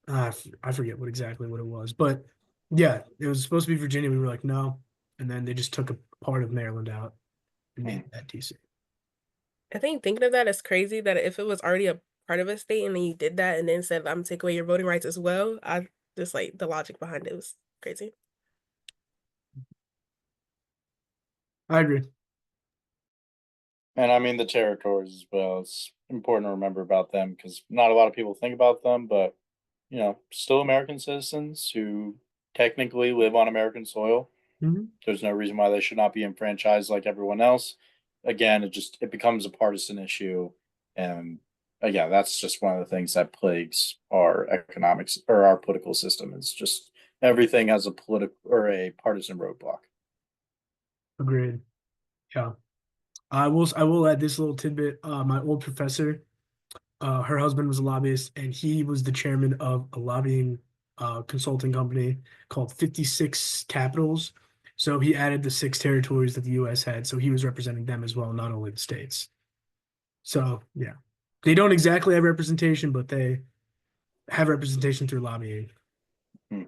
I forget what it was, but yeah, it was supposed to be Virginia. We were like, no, and then they just took a part of Maryland out and made that DC. I think thinking of that is crazy that if it was already a part of a state and then you did that and then said I'm gonna take away your voting rights as well, I just like the logic behind it was crazy. I agree. And I mean the territories as well. It's important to remember about them because not a lot of people think about them, but still American citizens who technically live on American soil. Mhm. There's no reason why they should not be enfranchised like everyone else. Again, it becomes a partisan issue, and again, that's just one of the things that plagues our economics or our political system. Is just everything has a political or a partisan roadblock. Agreed. Yeah. I will add this little tidbit. My old professor, her husband was a lobbyist, and he was the chairman of a lobbying consulting company called 56 Capitals. So he added the 6 territories that the US had. So he was representing them as well, not only the states. So yeah. They don't exactly have representation, but they have representation through lobbying. Hmm.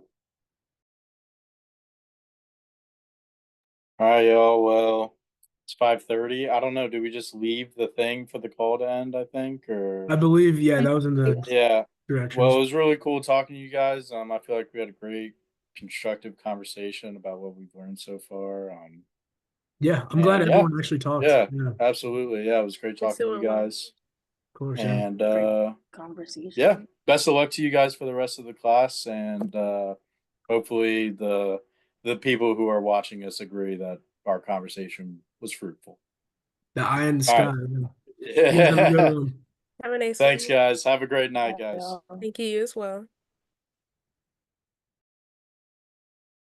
All right, y'all. Well, it's 5:30. I don't know. Do we just leave the thing for the call to end? I think, or I believe, yeah, that was in the yeah. Well, directions. it was really cool talking to you guys. I feel like we had a great constructive conversation about what we've learned so far. Yeah, I'm glad And yeah, everyone actually talked. yeah, Yeah, of absolutely. Yeah, it was great Yes, talking it to you went well. guys. course. Yeah. And Great yeah, conversation. best of luck to you guys for the rest of the class, and hopefully the people who are watching us agree that our conversation was fruitful. The eye in the All sky. right. You guys have a good Yeah. one. Have a nice Thanks, one. guys. Have a great night, guys. Yeah. Thank you as well.